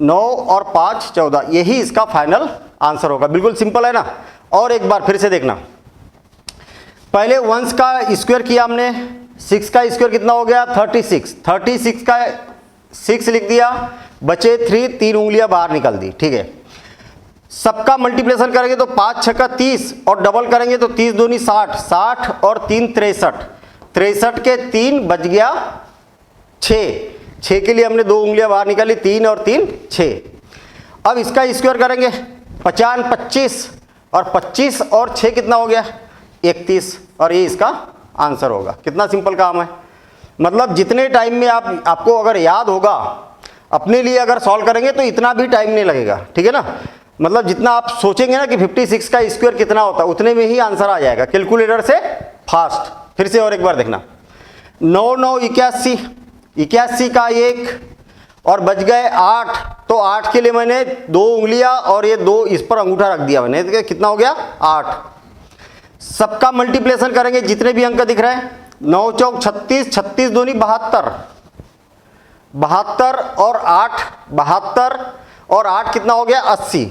9 और 5 14, यही इसका फाइनल आंसर होगा। बिल्कुल सिंपल है ना। और एक बार फिर से देखना, पहले वंस का स्क्वायर किया हमने, 6 का स्क्वायर कितना हो गया, 36, 36 का 6 लिख दिया, बचे 3, 3 उंगलियां बाहर निकाल दी, ठीक है। सबका मल्टीप्लिकेशन करेंगे तो 5 6 का 30 और डबल करेंगे तो 30 दूनी 60, 60 और 3 63, 63 के 3 बच गया 6, 6 के लिए हमने 2 उंगलियां बाहर निकाली, 3 और 3 6। अब इसका स्क्वायर करेंगे, 50 25 और 25 और 6 कितना हो गया, 31, और ये इसका आंसर होगा। कितना सिंपल काम है, मतलब जितने टाइम में आपको अगर याद होगा, अपने लिए अगर सॉल्व करेंगे तो इतना भी टाइम नहीं लगेगा, ठीक है ना। मतलब जितना आप सोचेंगे ना कि 56 का स्क्वायर कितना होता है, उतने में ही आंसर आ जाएगा कैलकुलेटर से फास्ट। फिर से और एक बार देखना, 9 9 81, 81 का 1 और बच गए 8। तो 8 के लिए मैंने 2 उंगलियां और ये 2 इस पर अंगूठा रख दिया मैंने, तो कितना हो गया 8। सबका मल्टीप्लिकेशन करेंगे जितने भी अंक दिख रहे हैं, 9 चौक 36, 36 दूनी 72, 72 और 8 72 और 8 कितना हो गया 80,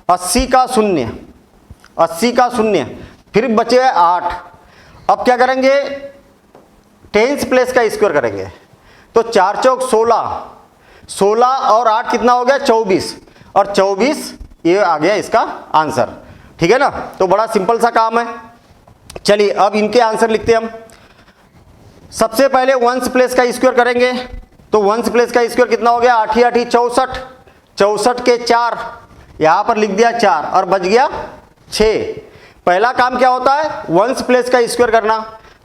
80 का शून्य, 80 का शून्य, फिर बचे 8। अब क्या करेंगे, टेंस प्लेस का स्क्वायर करेंगे तो 4 चौक 16, 16 और 8 कितना हो गया 24, और 24 ये आ गया इसका आंसर। ठीक है ना, तो बड़ा सिंपल सा काम है। चलिए अब इनके आंसर लिखते हैं हम। सबसे पहले वंस प्लेस का स्क्वायर करेंगे तो वंस प्लेस का स्क्वायर कितना हो गया 8 8 64, 64 के 4 यहां पर लिख दिया 4 और बच गया 6। पहला काम क्या होता है वंस प्लेस का स्क्वायर करना,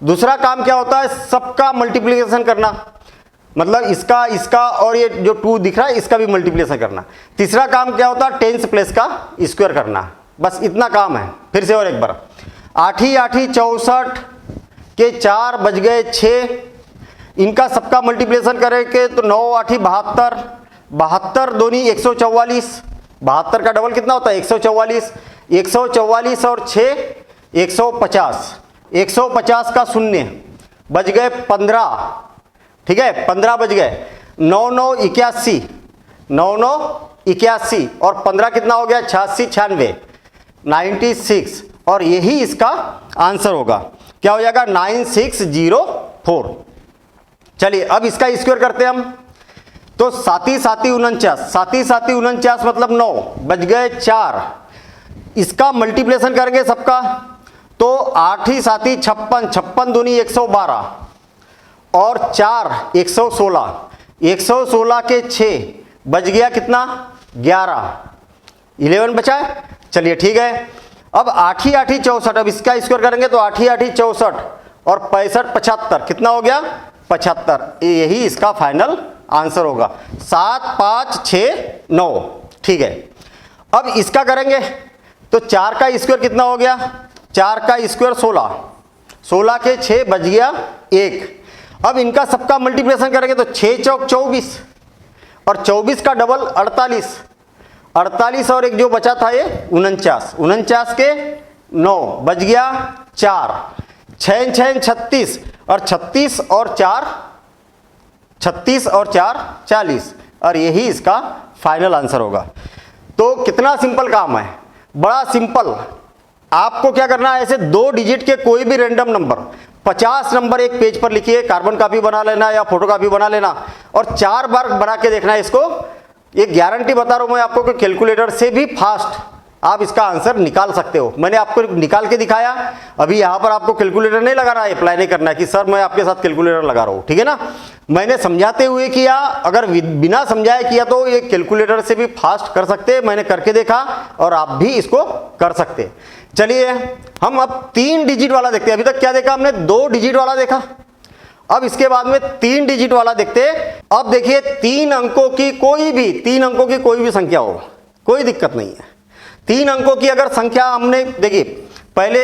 दूसरा काम क्या होता है सबका मल्टीप्लिकेशन करना, मतलब इसका इसका और ये जो 2 दिख रहा है इसका भी मल्टीप्लिकेशन करना। तीसरा काम क्या होता है टेंस प्लेस का स्क्वायर करना। बस इतना काम है। फिर से और एक बार, 8 8 64 के 4 बच गए 6, इनका सबका मल्टीप्लिकेशन करेंगे तो 9 8 72, 72 दूनी 144, 72 का डबल कितना होता है 144, 144 और 6 150, 150 का शून्य बच गए 15। ठीक है 15 बच गए, 9 9 81, 9 9 81 और 15 कितना हो गया 86 96, 96 और यही इसका आंसर होगा। क्या हो जाएगा 9604। चलिए अब इसका स्क्वायर करते हैं हम तो 7 7 49, 7 7 49 मतलब 9 बच गए 4, इसका मल्टीप्लिकेशन करेंगे सबका तो 8 7 56, 56 दूनी 112 और 4 116, 116 के 6 बच गया कितना 11, 11 बचा है। चलिए ठीक है, अब 8 8 64, अब इसका स्क्वायर करेंगे तो 8 8 64 और 65 75 कितना हो गया 75, यही इसका फाइनल आंसर होगा 7 5 6 9। ठीक है अब इसका करेंगे तो 4 का स्क्वायर कितना हो गया 4 का स्क्वायर 16, 16 के 6 बच गया 1। अब इनका सबका मल्टीप्लिकेशन करेंगे तो 6 चौक 24 और 24 का डबल 48, 48 और एक जो बचा था ये 49, 49 के 9 बच गया 4, 6 6 36 और 36 और 4 36 और 4 40 और यही इसका फाइनल आंसर होगा। तो कितना सिंपल काम है, बड़ा सिंपल। आपको क्या करना है, ऐसे 2 डिजिट के कोई भी रैंडम नंबर 50 नंबर एक पेज पर लिखिए, कार्बन कॉपी बना लेना या फोटो कॉपी बना लेना और 4 बार बना के देखना है इसको। ये गारंटी बता रहा हूं मैं आपको कि कैलकुलेटर से भी फास्ट आप इसका आंसर निकाल सकते हो। मैंने आपको निकाल के दिखाया, अभी यहां पर आपको कैलकुलेटर नहीं लगाना है, अप्लाई नहीं करना है कि सर मैं आपके साथ कैलकुलेटर लगा रहा हूं। ठीक है ना, मैंने समझाते हुए किया, अगर बिना समझाए किया तो ये कैलकुलेटर से भी फास्ट कर सकते, मैंने करके देखा और आप भी इसको कर सकते। चलिए हम अब 3 डिजिट वाला देखते हैं। अभी तक क्या देखा हमने, 2 डिजिट वाला देखा, अब इसके बाद में 3 डिजिट वाला देखते हैं। अब देखिए 3 अंकों की कोई भी 3 अंकों की कोई भी संख्या हो, कोई दिक्कत नहीं है। 3 अंकों की अगर संख्या हमने देखिए पहले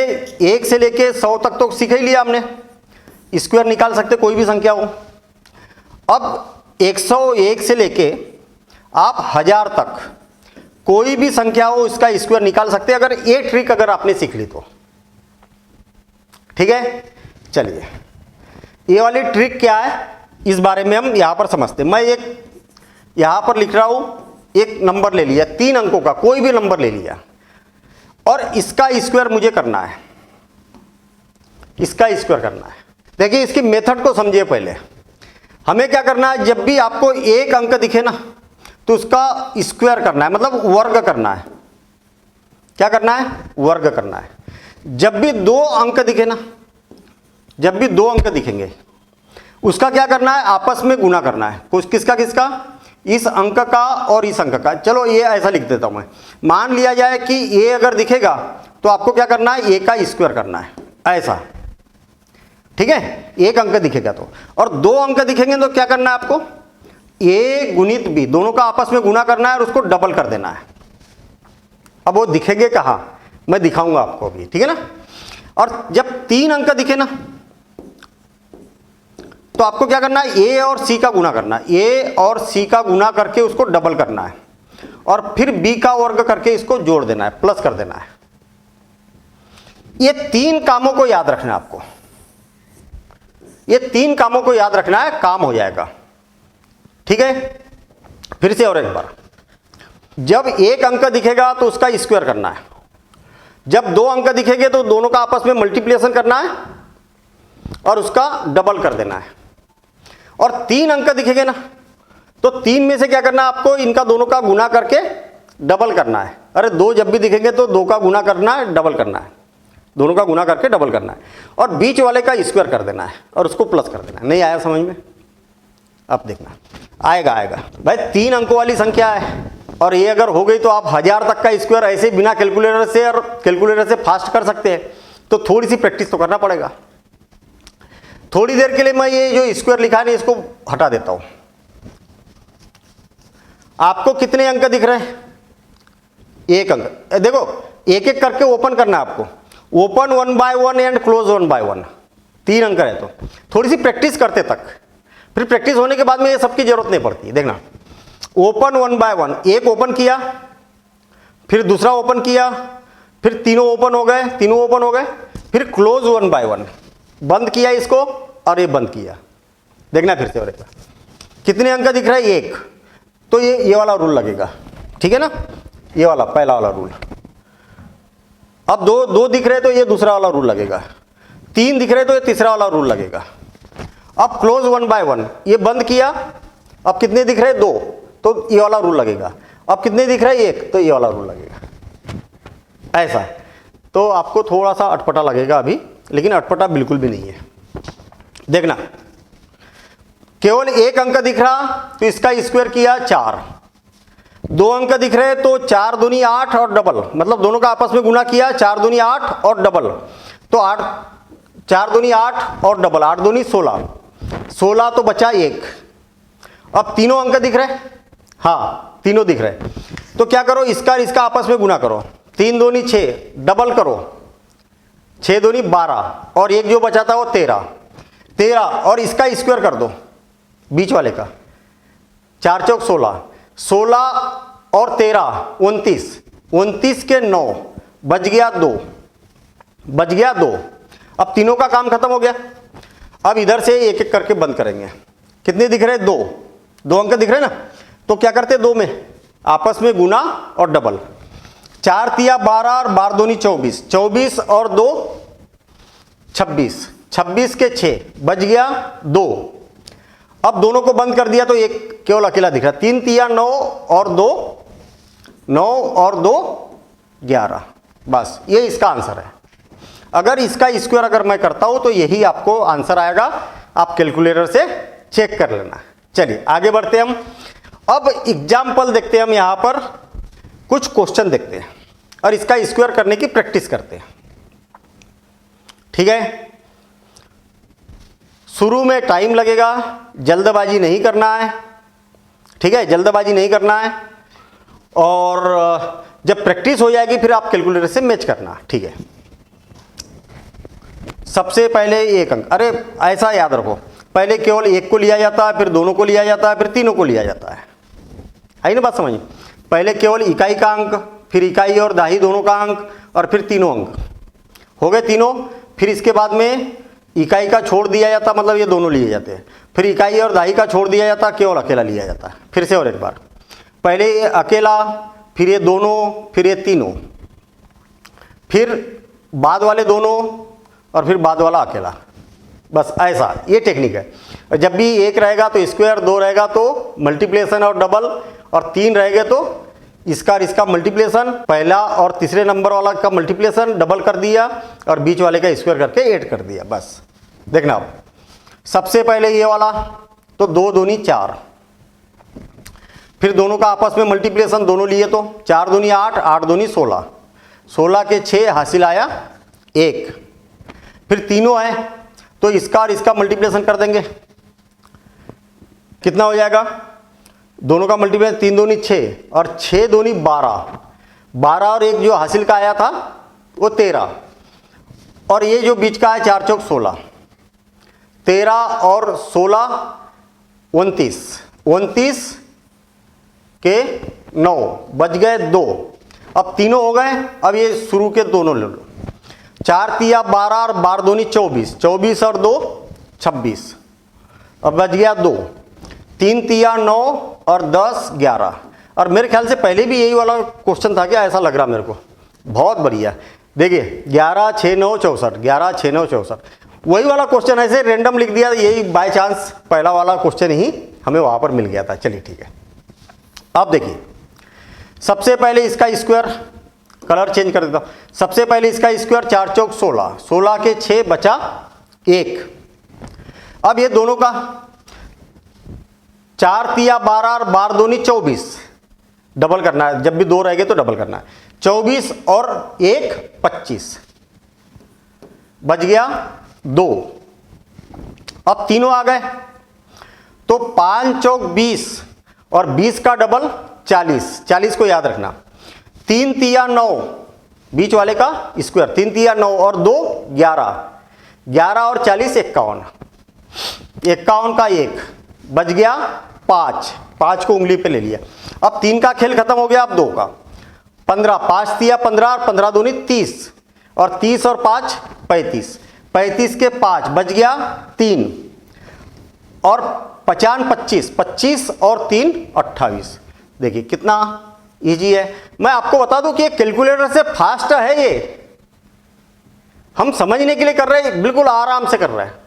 1 से लेके 100 तक तो सीख ही लिया हमने, स्क्वायर निकाल सकते कोई भी संख्या हो। अब 101 से लेके आप 1000 तक कोई भी संख्या हो इसका स्क्वायर निकाल सकते हैं, अगर ये ट्रिक अगर आपने सीख ली तो। ठीक है, चलिए ये वाली ट्रिक क्या है इस बारे में हम यहां पर समझते हैं। मैं एक यहां पर लिख रहा हूं, एक नंबर ले लिया 3 अंकों का, कोई भी नंबर ले लिया और इसका स्क्वायर मुझे करना है, इसका स्क्वायर करना है। देखिए इसकी मेथड को समझिए। पहले हमें क्या करना है, जब भी आपको एक अंक दिखे ना तो उसका स्क्वायर करना है, मतलब वर्ग करना है। क्या करना है, वर्ग करना है। जब भी 2 अंक दिखे ना, जब भी 2 अंक दिखेंगे उसका क्या करना है, आपस में गुना करना है। कुछ किसका किसका, इस अंक का और इस अंक का। चलो ये ऐसा लिख देता हूं मैं, मान लिया जाए कि ये अगर दिखेगा तो आपको क्या करना है, ए का स्क्वायर करना है, ऐसा। ठीक है, एक अंक दिखेगा तो, और 2 अंक दिखेंगे तो क्या करना है आपको, ए गुणित बी, दोनों का आपस में गुना करना है और उसको डबल कर देना है। अब वो दिखेंगे कहां, मैं दिखाऊंगा आपको अभी। ठीक है ना, और जब 3 अंक दिखे ना तो आपको क्या करना है, ए और सी का गुना करना है, ए और सी का गुना करके उसको डबल करना है और फिर बी का वर्ग करके इसको जोड़ देना है, प्लस कर देना है। ये 3 कामों को याद रखना है आपको, ये 3 कामों को याद रखना है, काम हो जाएगा। ठीक है, फिर से और एक बार, जब एक अंक दिखेगा तो उसका स्क्वायर करना है, जब दो अंक दिखेंगे तो दोनों का आपस में मल्टीप्लिकेशन करना है और उसका डबल कर देना है, और तीन अंक दिखेंगे ना तो तीन में से क्या करना है आपको, इनका दोनों का गुना करके डबल करना है। अरे दो जब भी दिखेंगे तो दो का गुना करना है, डबल करना है, दोनों का गुना करके डबल करना है, और बीच वाले का स्क्वायर कर देना है और उसको प्लस कर देना है। नहीं आया समझ में? अब देखना, आएगा आएगा भाई। तीन अंकों वाली संख्या है और ये अगर हो गई तो आप 1000 तक का स्क्वायर ऐसे बिना कैलकुलेटर से और कैलकुलेटर से फास्ट कर सकते हैं। तो थोड़ी सी प्रैक्टिस तो करना पड़ेगा। थोड़ी देर के लिए मैं ये जो स्क्वायर लिखा है इसको हटा देता हूं। आपको कितने अंक दिख रहे हैं? एक अंक। देखो एक एक करके ओपन करना है आपको, open 1 by 1 and close 1 by 1। तीन अंक है तो थोड़ी सी प्रैक्टिस करते तक, फिर प्रैक्टिस होने के बाद में ये सबकी जरूरत नहीं पड़ती। देखना, ओपन 1 by 1, एक ओपन किया, फिर दूसरा ओपन किया, फिर तीनों ओपन हो गए, तीनों ओपन हो गए, फिर क्लोज 1 by 1, बंद किया इसको और ये बंद किया। देखना फिर से और एक बार, कितने अंक दिख रहा है? एक। तो ये वाला रूल लगेगा, ठीक है ना, ये वाला पहला वाला रूल। अब दो दिख रहे तो ये दूसरा वाला रूल लगेगा, तीन दिख रहे तो ये तीसरा वाला रूल लगेगा। अब क्लोज 1 by 1, ये बंद किया, अब कितने दिख रहे? दो, तो ये वाला रूल लगेगा। अब कितने दिख रहे? एक, तो ये वाला रूल लगेगा। ऐसा तो आपको थोड़ा सा अटपटा लगेगा अभी, लेकिन अटपटा बिल्कुल भी नहीं है। देखना, केवल एक अंक दिख रहा तो इसका स्क्वायर किया 4, दो अंक दिख रहे तो 4 दूनी 8 और डबल, मतलब दोनों का आपस में गुना किया, 4 दूनी 8 और डबल, तो 8, 4 दूनी 8 और डबल, 8 दूनी 16, 16 तो बचा 1। अब तीनों अंक दिख रहे? हाँ तीनों दिख रहे। तो क्या करो, इसका इसका आपस में गुना करो, 3 दूनी 6, डबल करो, 6 दूनी 12 और एक जो बचा था वो 13, 13 और इसका स्क्वायर कर दो बीच वाले का, 4 चौक 16, 16 और 13 29, 29 के 9 बच गया 2, बच गया 2। अब तीनों का काम खत्म हो गया। अब इधर से एक एक करके बंद करेंगे। कितने दिख रहे? दो, दो अंक दिख रहे ना, तो क्या करते? दो में आपस में गुना और डबल, 4 तिया 12 और 12 दूनी 24, 24 और 2 26, 26 के 6 बच गया 2। अब दोनों को बंद कर दिया तो एक केवल अकेला दिख रहा, 3 तिया 9 और 2 9 और 2 11। बस ये इसका आंसर है। अगर इसका स्क्वायर अगर मैं करता हूं तो यही आपको आंसर आएगा, आप कैलकुलेटर से चेक कर लेना। चलिए आगे बढ़ते हम। अब एग्जाम्पल देखते हैं, हम यहां पर कुछ क्वेश्चन देखते हैं और इसका स्क्वायर करने की प्रैक्टिस करते हैं। ठीक है, शुरू में टाइम लगेगा, जल्दबाजी नहीं करना है। ठीक है, जल्दबाजी नहीं करना है, और जब प्रैक्टिस हो जाएगी फिर आप कैलकुलेटर से मैच करना। ठीक है, सबसे पहले एक अंक, अरे ऐसा याद रखो, पहले केवल एक को लिया जाता है, फिर दोनों को लिया जाता है, फिर तीनों को लिया जाता है। आई ना बात समझ? पहले केवल इकाई का अंक, फिर इकाई और दाही दोनों का अंक, और फिर तीनों अंक हो गए तीनों। फिर इसके बाद में इकाई का छोड़ दिया जाता, मतलब ये दोनों लिए जाते हैं। फिर इकाई और दाही का छोड़ दिया जाता, केवल अकेला लिया जाता है। फिर से और एक बार, पहले ये अकेला, फिर ये दोनों, फिर ये तीनों, फिर बाद वाले दोनों, और फिर बाद वाला अकेला। बस ऐसा ये टेक्निक है। जब भी एक रहेगा तो स्क्वायर, दो रहेगा तो मल्टीप्लिकेशन और डबल, और तीन रहेगा तो इसका और इसका मल्टीप्लिकेशन, पहला और तीसरे नंबर वाला का मल्टीप्लिकेशन डबल कर दिया और बीच वाले का स्क्वायर करके ऐड कर दिया। बस देखना, आप सबसे पहले ये वाला तो 2 दूनी 4, फिर दोनों का आपस में मल्टीप्लिकेशन दोनों लिए तो 4 दूनी 8, 8 दूनी 16, 16 के 6 हासिल आया 1। फिर तीनों है तो इसका और इसका मल्टीप्लिकेशन कर देंगे, कितना हो जाएगा? दोनों का मल्टीप्लिकेशन 3 दूनी 6 और 6 दूनी 12, 12 और एक जो हासिल का आया था वो 13, और ये जो बीच का है 4 चौक 16, 13 और 16 29, 29 के 9 बच गए 2। अब तीनों हो गए, अब ये शुरू के दोनों ले लो, 4 तिया 12 और 12 दूनी 24, 24 और 2 26, अब बच गया 2। 3 तिया 9 और 10 11। और मेरे ख्याल से पहले भी यही वाला क्वेश्चन था क्या, ऐसा लग रहा मेरे को। बहुत बढ़िया। देखिए 11 6 9 64, 11 6 9 64, वही वाला क्वेश्चन ऐसे रेंडम लिख दिया, यही बाय चांस पहला वाला क्वेश्चन ही हमें वहां पर मिल गया था। चलिए ठीक है। अब देखिए सबसे पहले इसका स्क्वायर, कलर चेंज कर देता हूं। सबसे पहले इसका स्क्वायर 4 चौक 16, 16 के 6 बचा 1। अब ये दोनों का 4 तिया 12 और 12 दूनी 24, डबल करना है, जब भी 2 रहेंगे तो डबल करना है। 24 और 1 25, बच गया 2। अब तीनों आ गए तो 5 चौक 20 और 20 का डबल 40, 40 को याद रखना। 3 तिया 9, बीच वाले का स्क्वायर, 3 तिया 9 और 2 11, 11 और 40 51, 51 का 1, बच गया 5, 5 को उंगली पे ले लिया। अब 3 का खेल खत्म हो गया, अब 2 का 15, 5 तिया 15 और 15 दूनी 30, और 30 और 5 35, 35 के 5, बच गया 3, और 50 25, 25 और 3 28। देखिए कितना इजी है। मैं आपको बता दूं कि कैलकुलेटर से फास्ट है ये, हम समझने के लिए कर रहे हैं, बिल्कुल आराम से कर रहे हैं।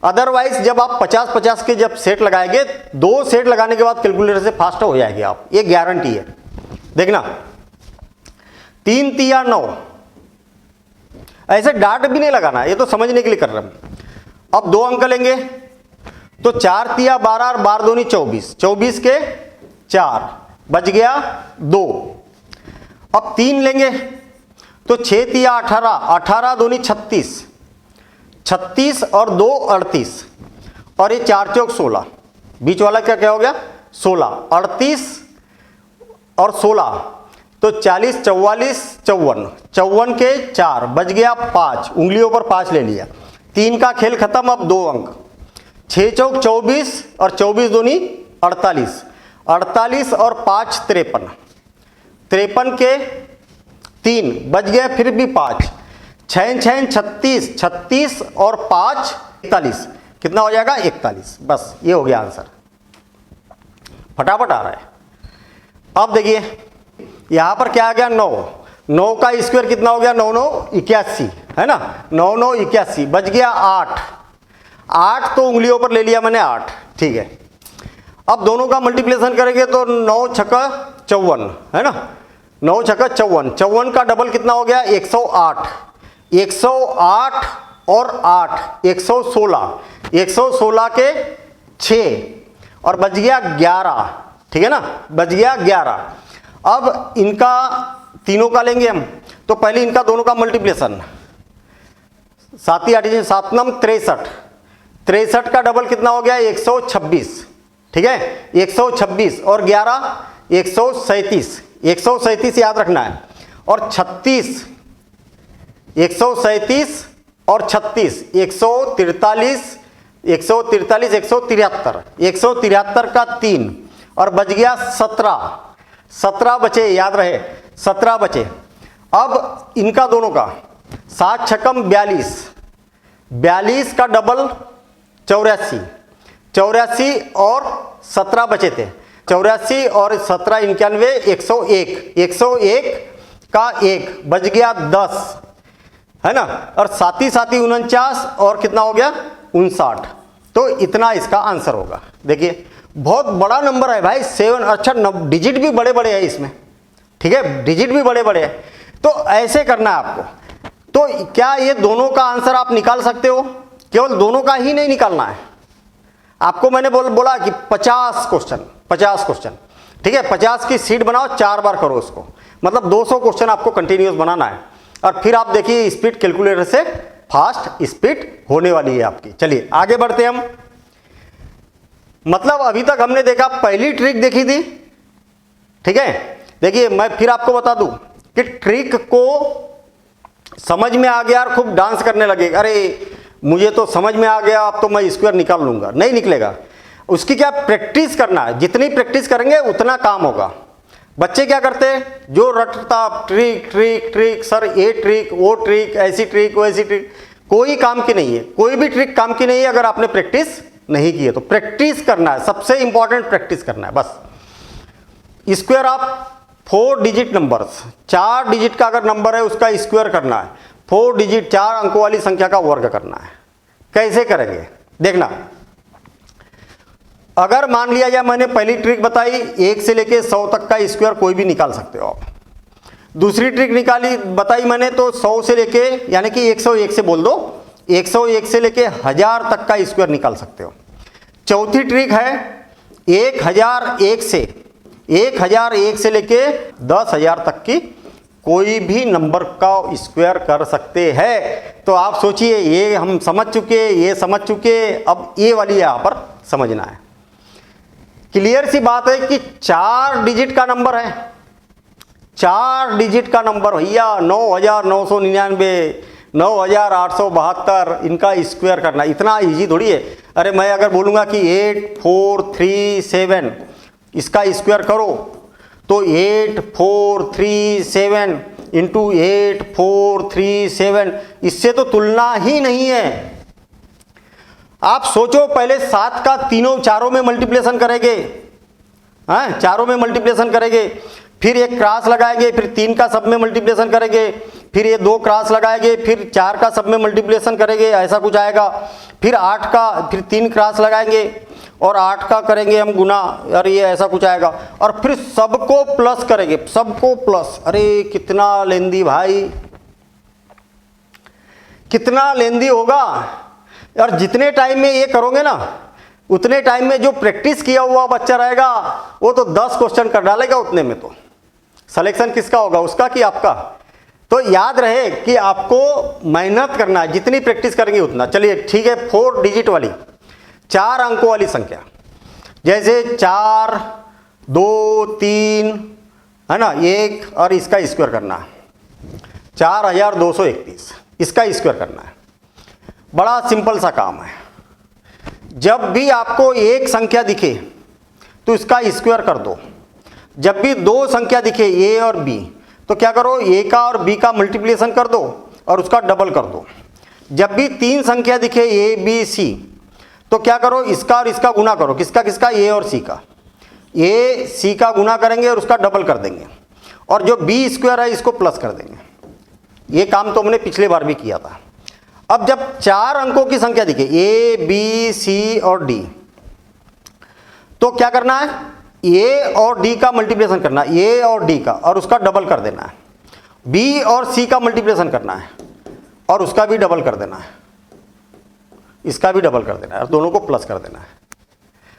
अदरवाइज जब आप 50-50 के जब सेट लगाएंगे, 2 सेट लगाने के बाद कैलकुलेटर से फास्ट हो जाएंगे आप, ये गारंटी है। देखना 3 तिया 9, ऐसे डाट भी नहीं लगाना, ये तो समझने के लिए कर रहे हैं। अब 2 अंक लेंगे तो 4 तिया 12 और 12 दूनी 24, 24 के 4, बच गया 2। अब 3 लेंगे तो 6 तिया 18, 18 दूनी 36, 36 और 2 38, और ये 4 चौक 16, बीच वाला क्या क्या हो गया 16, 38 और 16 तो 40 44 54, 54 के 4, बच गया 5, उंगलियों पर 5 ले लिया। 3 का खेल खत्म, अब 2 अंक, 6 चौक 24 और 24 दूनी 48, 48 और 5 53, 53 के 3, बच गया फिर भी 5, 6 6 36, 36 और 5 41, कितना हो जाएगा 41। बस ये हो गया आंसर, फटाफट आ रहा है। अब देखिए यहां पर क्या आ गया 9, 9 का स्क्वायर कितना हो गया 9 9 81, है ना, 9 9 81, बच गया 8, 8 तो उंगलियों पर ले लिया मैंने 8, ठीक है। अब दोनों का मल्टीप्लिकेशन करेंगे तो 9 छक्का 54, है ना, 9 छक्का 54, 54 का डबल कितना हो गया 108, 108 और 8 116, 116 के 6 और बच गया 11, ठीक है ना, बच गया 11। अब इनका तीनों का लेंगे हम, तो पहले इनका दोनों का मल्टीप्लिकेशन, 7 8 7 9 63, 63 का डबल कितना हो गया 126, ठीक है, 126 और 11 137, 137 याद रखना है, और 36, 137 और 36 143, 143 173, 173 का 3 और बच गया 17, 17 बचे, याद रहे 17 बचे। अब इनका दोनों का 7 छक्कम 42, 42 का डबल 84, 84 और 17 बचे थे, 84 और 17 91 101, 101 का 1 बच गया 10, है ना, और साथ ही 49 और कितना हो गया 59। तो इतना इसका आंसर होगा। देखिए बहुत बड़ा नंबर है भाई 7, अच्छा डिजिट भी बड़े बड़े हैं इसमें, ठीक है, डिजिट भी बड़े बड़े हैं। तो ऐसे करना है आपको। तो क्या ये दोनों का आंसर आप निकाल सकते हो? केवल दोनों का ही नहीं निकालना है आपको, मैंने बोला कि 50 क्वेश्चन, ठीक है, 50 की सीट बनाओ, 4 बार करो उसको, मतलब 200 क्वेश्चन आपको कंटिन्यूस बनाना है। और फिर आप देखिए स्पीड कैलकुलेटर से फास्ट स्पीड होने वाली है आपकी। चलिए आगे बढ़ते हैं हम। मतलब अभी तक हमने देखा, पहली ट्रिक देखी थी, ठीक है। देखिए मैं फिर आपको बता दूं कि ट्रिक को समझ में आ गया और खूब डांस करने लगे, अरे मुझे तो समझ में आ गया, अब तो मैं स्क्वायर निकाल लूंगा, नहीं निकलेगा। उसकी क्या प्रैक्टिस करना है, जितनी प्रैक्टिस करेंगे उतना काम होगा। बच्चे क्या करते हैं, जो रटता ट्रिक ट्रिक ट्रिक, सर ये ट्रिक वो ट्रिक, ऐसी ट्रिक वैसी ट्रिक, कोई काम की नहीं है, कोई भी ट्रिक काम की नहीं है अगर आपने प्रैक्टिस नहीं किए तो प्रैक्टिस करना है, सबसे इंपॉर्टेंट प्रैक्टिस करना है बस। Square of 4 digit numbers, 4 digit का अगर नंबर है उसका स्क्वायर करना है, 4 डिजिट 4 अंकों वाली संख्या का वर्ग करना है। कैसे करेंगे देखना। अगर मान लिया जाए, मैंने पहली ट्रिक बताई 1 से लेके 100 तक का स्क्वायर कोई भी निकाल सकते हो आप। दूसरी ट्रिक बताई मैंने तो 100 से लेके, यानी कि 101 से बोल दो, 101 से लेके 1000 तक का स्क्वायर निकाल सकते हो। चौथी ट्रिक है 1001 से लेके 10,000 तक की कोई भी नंबर का स्क्वायर कर सकते हैं। तो आप सोचिए, ये हम समझ चुके, ये समझ चुके, अब ये वाली यहाँ पर समझना है। क्लियर सी बात है कि 4 डिजिट का नंबर है, 4 डिजिट का नंबर भैया 9,999, 9,872, इनका स्क्वायर करना इतना इजी थोड़ी है। अरे मैं अगर बोलूँगा कि 8437 इसका स्क्वायर करो तो 8437 इंटू 8437, इससे तो तुलना ही नहीं है। आप सोचो, पहले 7 का चारों में मल्टीप्लिकेशन करेंगे, हाँ चारों में मल्टीप्लिकेशन करेंगे, फिर एक क्रॉस लगाएंगे, फिर 3 का सब में मल्टीप्लिकेशन करेंगे, फिर ये 2 क्रॉस लगाएंगे, फिर 4 का सब में मल्टीप्लिकेशन करेंगे, ऐसा कुछ आएगा। फिर 8 का, फिर 3 क्रॉस लगाएंगे और 8 का करेंगे हम गुना, अरे ये ऐसा कुछ आएगा। और फिर सबको प्लस करेंगे, सबको प्लस। अरे कितना लेंदी भाई, कितना लेंदी होगा। और जितने टाइम में ये करोगे ना, उतने टाइम में जो प्रैक्टिस किया हुआ बच्चा रहेगा वो तो 10 क्वेश्चन कर डालेगा, उतने में तो सिलेक्शन किसका होगा, उसका कि आपका। तो याद रहे कि आपको मेहनत करना है, जितनी प्रैक्टिस करेंगे उतना। चलिए ठीक है, 4 डिजिट वाली 4 अंकों वाली संख्या, जैसे 4, 2, 3 है ना, 1 और इसका स्क्वायर करना है 4231, इसका स्क्वायर करना है। बड़ा सिंपल सा काम है। जब भी आपको एक संख्या दिखे तो इसका स्क्वायर कर दो। जब भी 2 संख्या दिखे ए और बी तो क्या करो, ए का और बी का मल्टीप्लिकेशन कर दो और उसका डबल कर दो। जब भी 3 संख्या दिखे ए बी सी तो क्या करो, इसका और इसका गुना करो। किसका किसका, ए और सी का। ए सी का गुना करेंगे और उसका डबल कर देंगे, और जो बी स्क्वायर है इसको प्लस कर देंगे। ये काम तो हमने पिछले बार भी किया था। अब जब 4 अंकों की संख्या दिखे ए बी सी और डी तो क्या करना है, ए और डी का मल्टीप्लिकेशन करना है, ए और डी का, और उसका डबल कर देना है। बी और सी का मल्टीप्लिकेशन करना है और उसका भी डबल कर देना है, इसका भी डबल कर देना है और दोनों को प्लस कर देना है।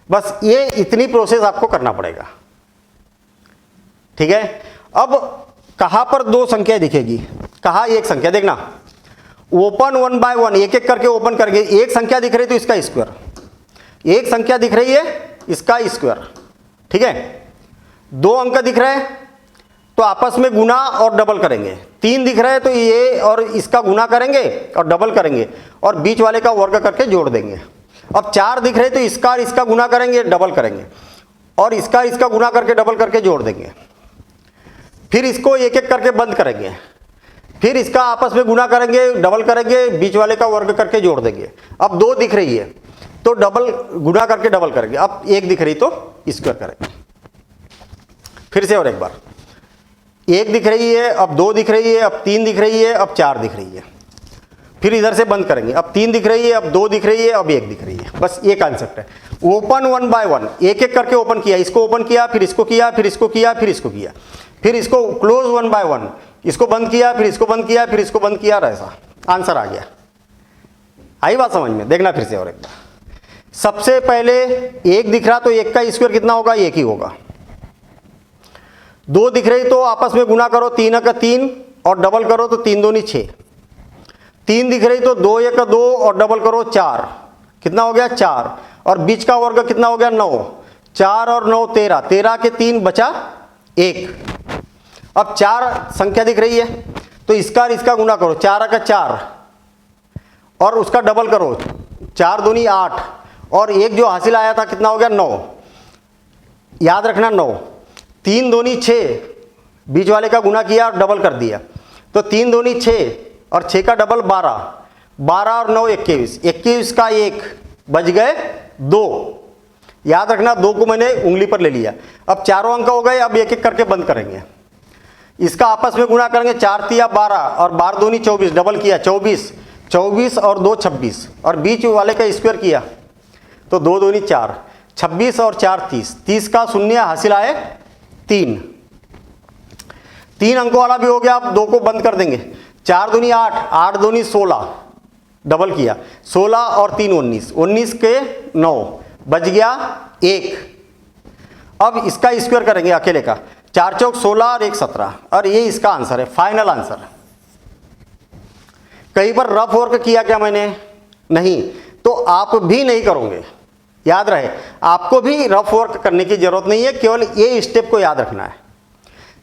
बस ये इतनी प्रोसेस आपको करना पड़ेगा, ठीक है। अब कहां पर 2 संख्या दिखेगी, कहां एक संख्या, देखना ओपन 1 बाय 1, एक एक करके ओपन करके। एक संख्या दिख रही तो इसका स्क्वायर, एक संख्या दिख रही है इसका स्क्वायर, ठीक है। 2 अंक दिख रहे हैं तो आपस में गुना और डबल करेंगे। 3 दिख रहे हैं तो ये और इसका गुना करेंगे और डबल करेंगे और बीच वाले का वर्ग करके जोड़ देंगे। अब 4 दिख रहे हैं तो इसका और इसका गुना करेंगे, डबल करेंगे, और इसका गुना करके डबल करके जोड़ देंगे। फिर इसको एक एक करके बंद करेंगे, फिर इसका आपस में गुना करेंगे, डबल करेंगे, बीच वाले का वर्ग करके जोड़ देंगे। अब 2 दिख रही है तो डबल गुना करके डबल करेंगे। अब 1 दिख रही तो स्क्वायर करेंगे। फिर से और एक बार, 1 दिख रही है, अब 2 दिख रही है, अब 3 दिख रही है, अब 4 दिख रही है। फिर इधर से बंद करेंगे, अब 3 दिख रही है, अब 2 दिख रही है, अब 1 दिख रही है। बस ये कॉन्सेप्ट है। ओपन 1 बाय 1, एक एक करके ओपन किया, इसको ओपन किया, फिर इसको किया, फिर इसको किया, फिर इसको किया, फिर इसको क्लोज 1 बाय 1, इसको बंद किया, फिर इसको बंद किया, फिर इसको बंद किया, ऐसा आंसर आ गया। आई बात समझ में? देखना फिर से और एक बार। सबसे पहले 1 दिख रहा तो 1 का स्क्वायर कितना होगा, 1 ही होगा। 2 दिख रही तो आपस में गुना करो, 3 का 3 और डबल करो तो 3 दूनी 6। 3 दिख रही तो 2 1 का 2 और डबल करो 4, कितना हो गया 4, और बीच का वर्ग कितना हो गया 9। 4 और 9 13, 13 के 3 बचा 1। अब 4 संख्या दिख रही है तो इसका और इसका गुना करो, 4 का 4 और उसका डबल करो, 4 दूनी 8, और एक जो हासिल आया था कितना हो गया 9। याद रखना 9, 3 दूनी 6, बीच वाले का गुना किया और डबल कर दिया तो 3 दूनी 6 और 6 का डबल 12, 12 और 9 21, 21 का 1 बच गए 2। याद रखना 2 को मैंने उंगली पर ले लिया। अब चारों अंक हो गए, अब एक एक करके बंद करेंगे। इसका आपस में गुणा करेंगे, 4 तिया 12 और 12 दूनी 24, डबल किया 24, 24 और 2 26 और बीच वाले का स्क्वायर किया तो 2 दूनी 4, 26 और 4 30, 30 का शून्य हासिल आए 3। 3 अंकों वाला भी हो गया। अब 2 को बंद कर देंगे, 4 दूनी 8, 8 दूनी 16, डबल किया 16 और 3 19, 19 के 9, बच गया 1। अब इसका स्क्वायर करेंगे अकेले का, 4 चौक 16 और 1 17 और ये इसका आंसर है, फाइनल आंसर। कहीं पर रफ वर्क किया क्या मैंने? नहीं, तो आप भी नहीं करोगे। याद रहे, आपको भी रफ वर्क करने की जरूरत नहीं है, केवल ये स्टेप को याद रखना है।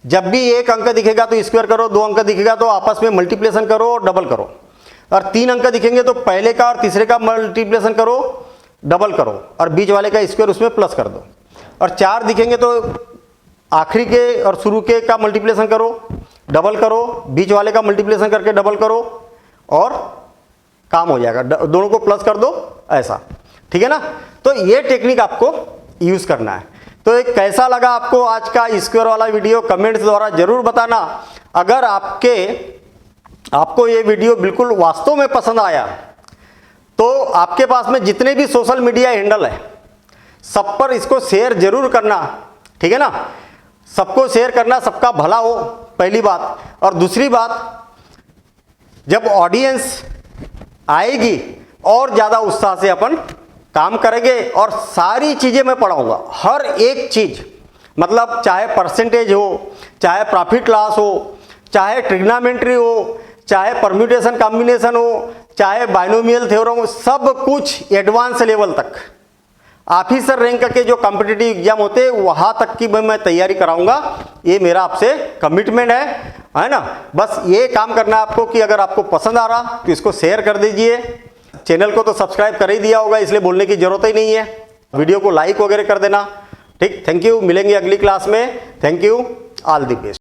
जब भी एक अंक दिखेगा तो स्क्वायर करो, 2 अंक दिखेगा तो आपस में मल्टीप्लिकेशन करो और डबल करो, और 3 अंक दिखेंगे तो पहले का और तीसरे का मल्टीप्लिकेशन करो, डबल करो और बीच वाले का स्क्वायर उसमें प्लस कर दो, और 4 दिखेंगे तो आखिरी के और शुरू के का मल्टीप्लिकेशन करो, डबल करो, बीच वाले का मल्टीप्लिकेशन करके डबल करो और काम हो जाएगा, दोनों को प्लस कर दो, ऐसा। ठीक है ना? तो ये टेक्निक आपको यूज करना है। तो एक कैसा लगा आपको आज का स्क्वायर वाला वीडियो, कमेंट्स द्वारा जरूर बताना। अगर आपको ये वीडियो बिल्कुल वास्तव में पसंद आया तो आपके पास में जितने भी सोशल मीडिया हैंडल है सब पर इसको शेयर जरूर करना। ठीक है ना? सबको शेयर करना, सबका भला हो, पहली बात। और दूसरी बात, जब ऑडियंस आएगी और ज्यादा उत्साह से अपन काम करेंगे और सारी चीजें मैं पढ़ाऊंगा, हर एक चीज, मतलब चाहे परसेंटेज हो, चाहे प्रॉफिट लॉस हो, चाहे ट्रिग्नोमेट्री हो, चाहे परम्यूटेशन कॉम्बिनेशन हो, चाहे बाइनोमियल थ्योरम हो, सब कुछ एडवांस लेवल तक, ऑफिसर रैंक के जो कॉम्पिटिटिव एग्जाम होते हैं वहां तक की मैं तैयारी कराऊंगा। ये मेरा आपसे कमिटमेंट है ना? बस ये काम करना है आपको कि अगर आपको पसंद आ रहा तो इसको शेयर कर दीजिए। चैनल को तो सब्सक्राइब कर ही दिया होगा, इसलिए बोलने की जरूरत ही नहीं है। वीडियो को लाइक वगैरह कर देना। ठीक, थैंक यू। मिलेंगे अगली क्लास में। Thank you, all the best.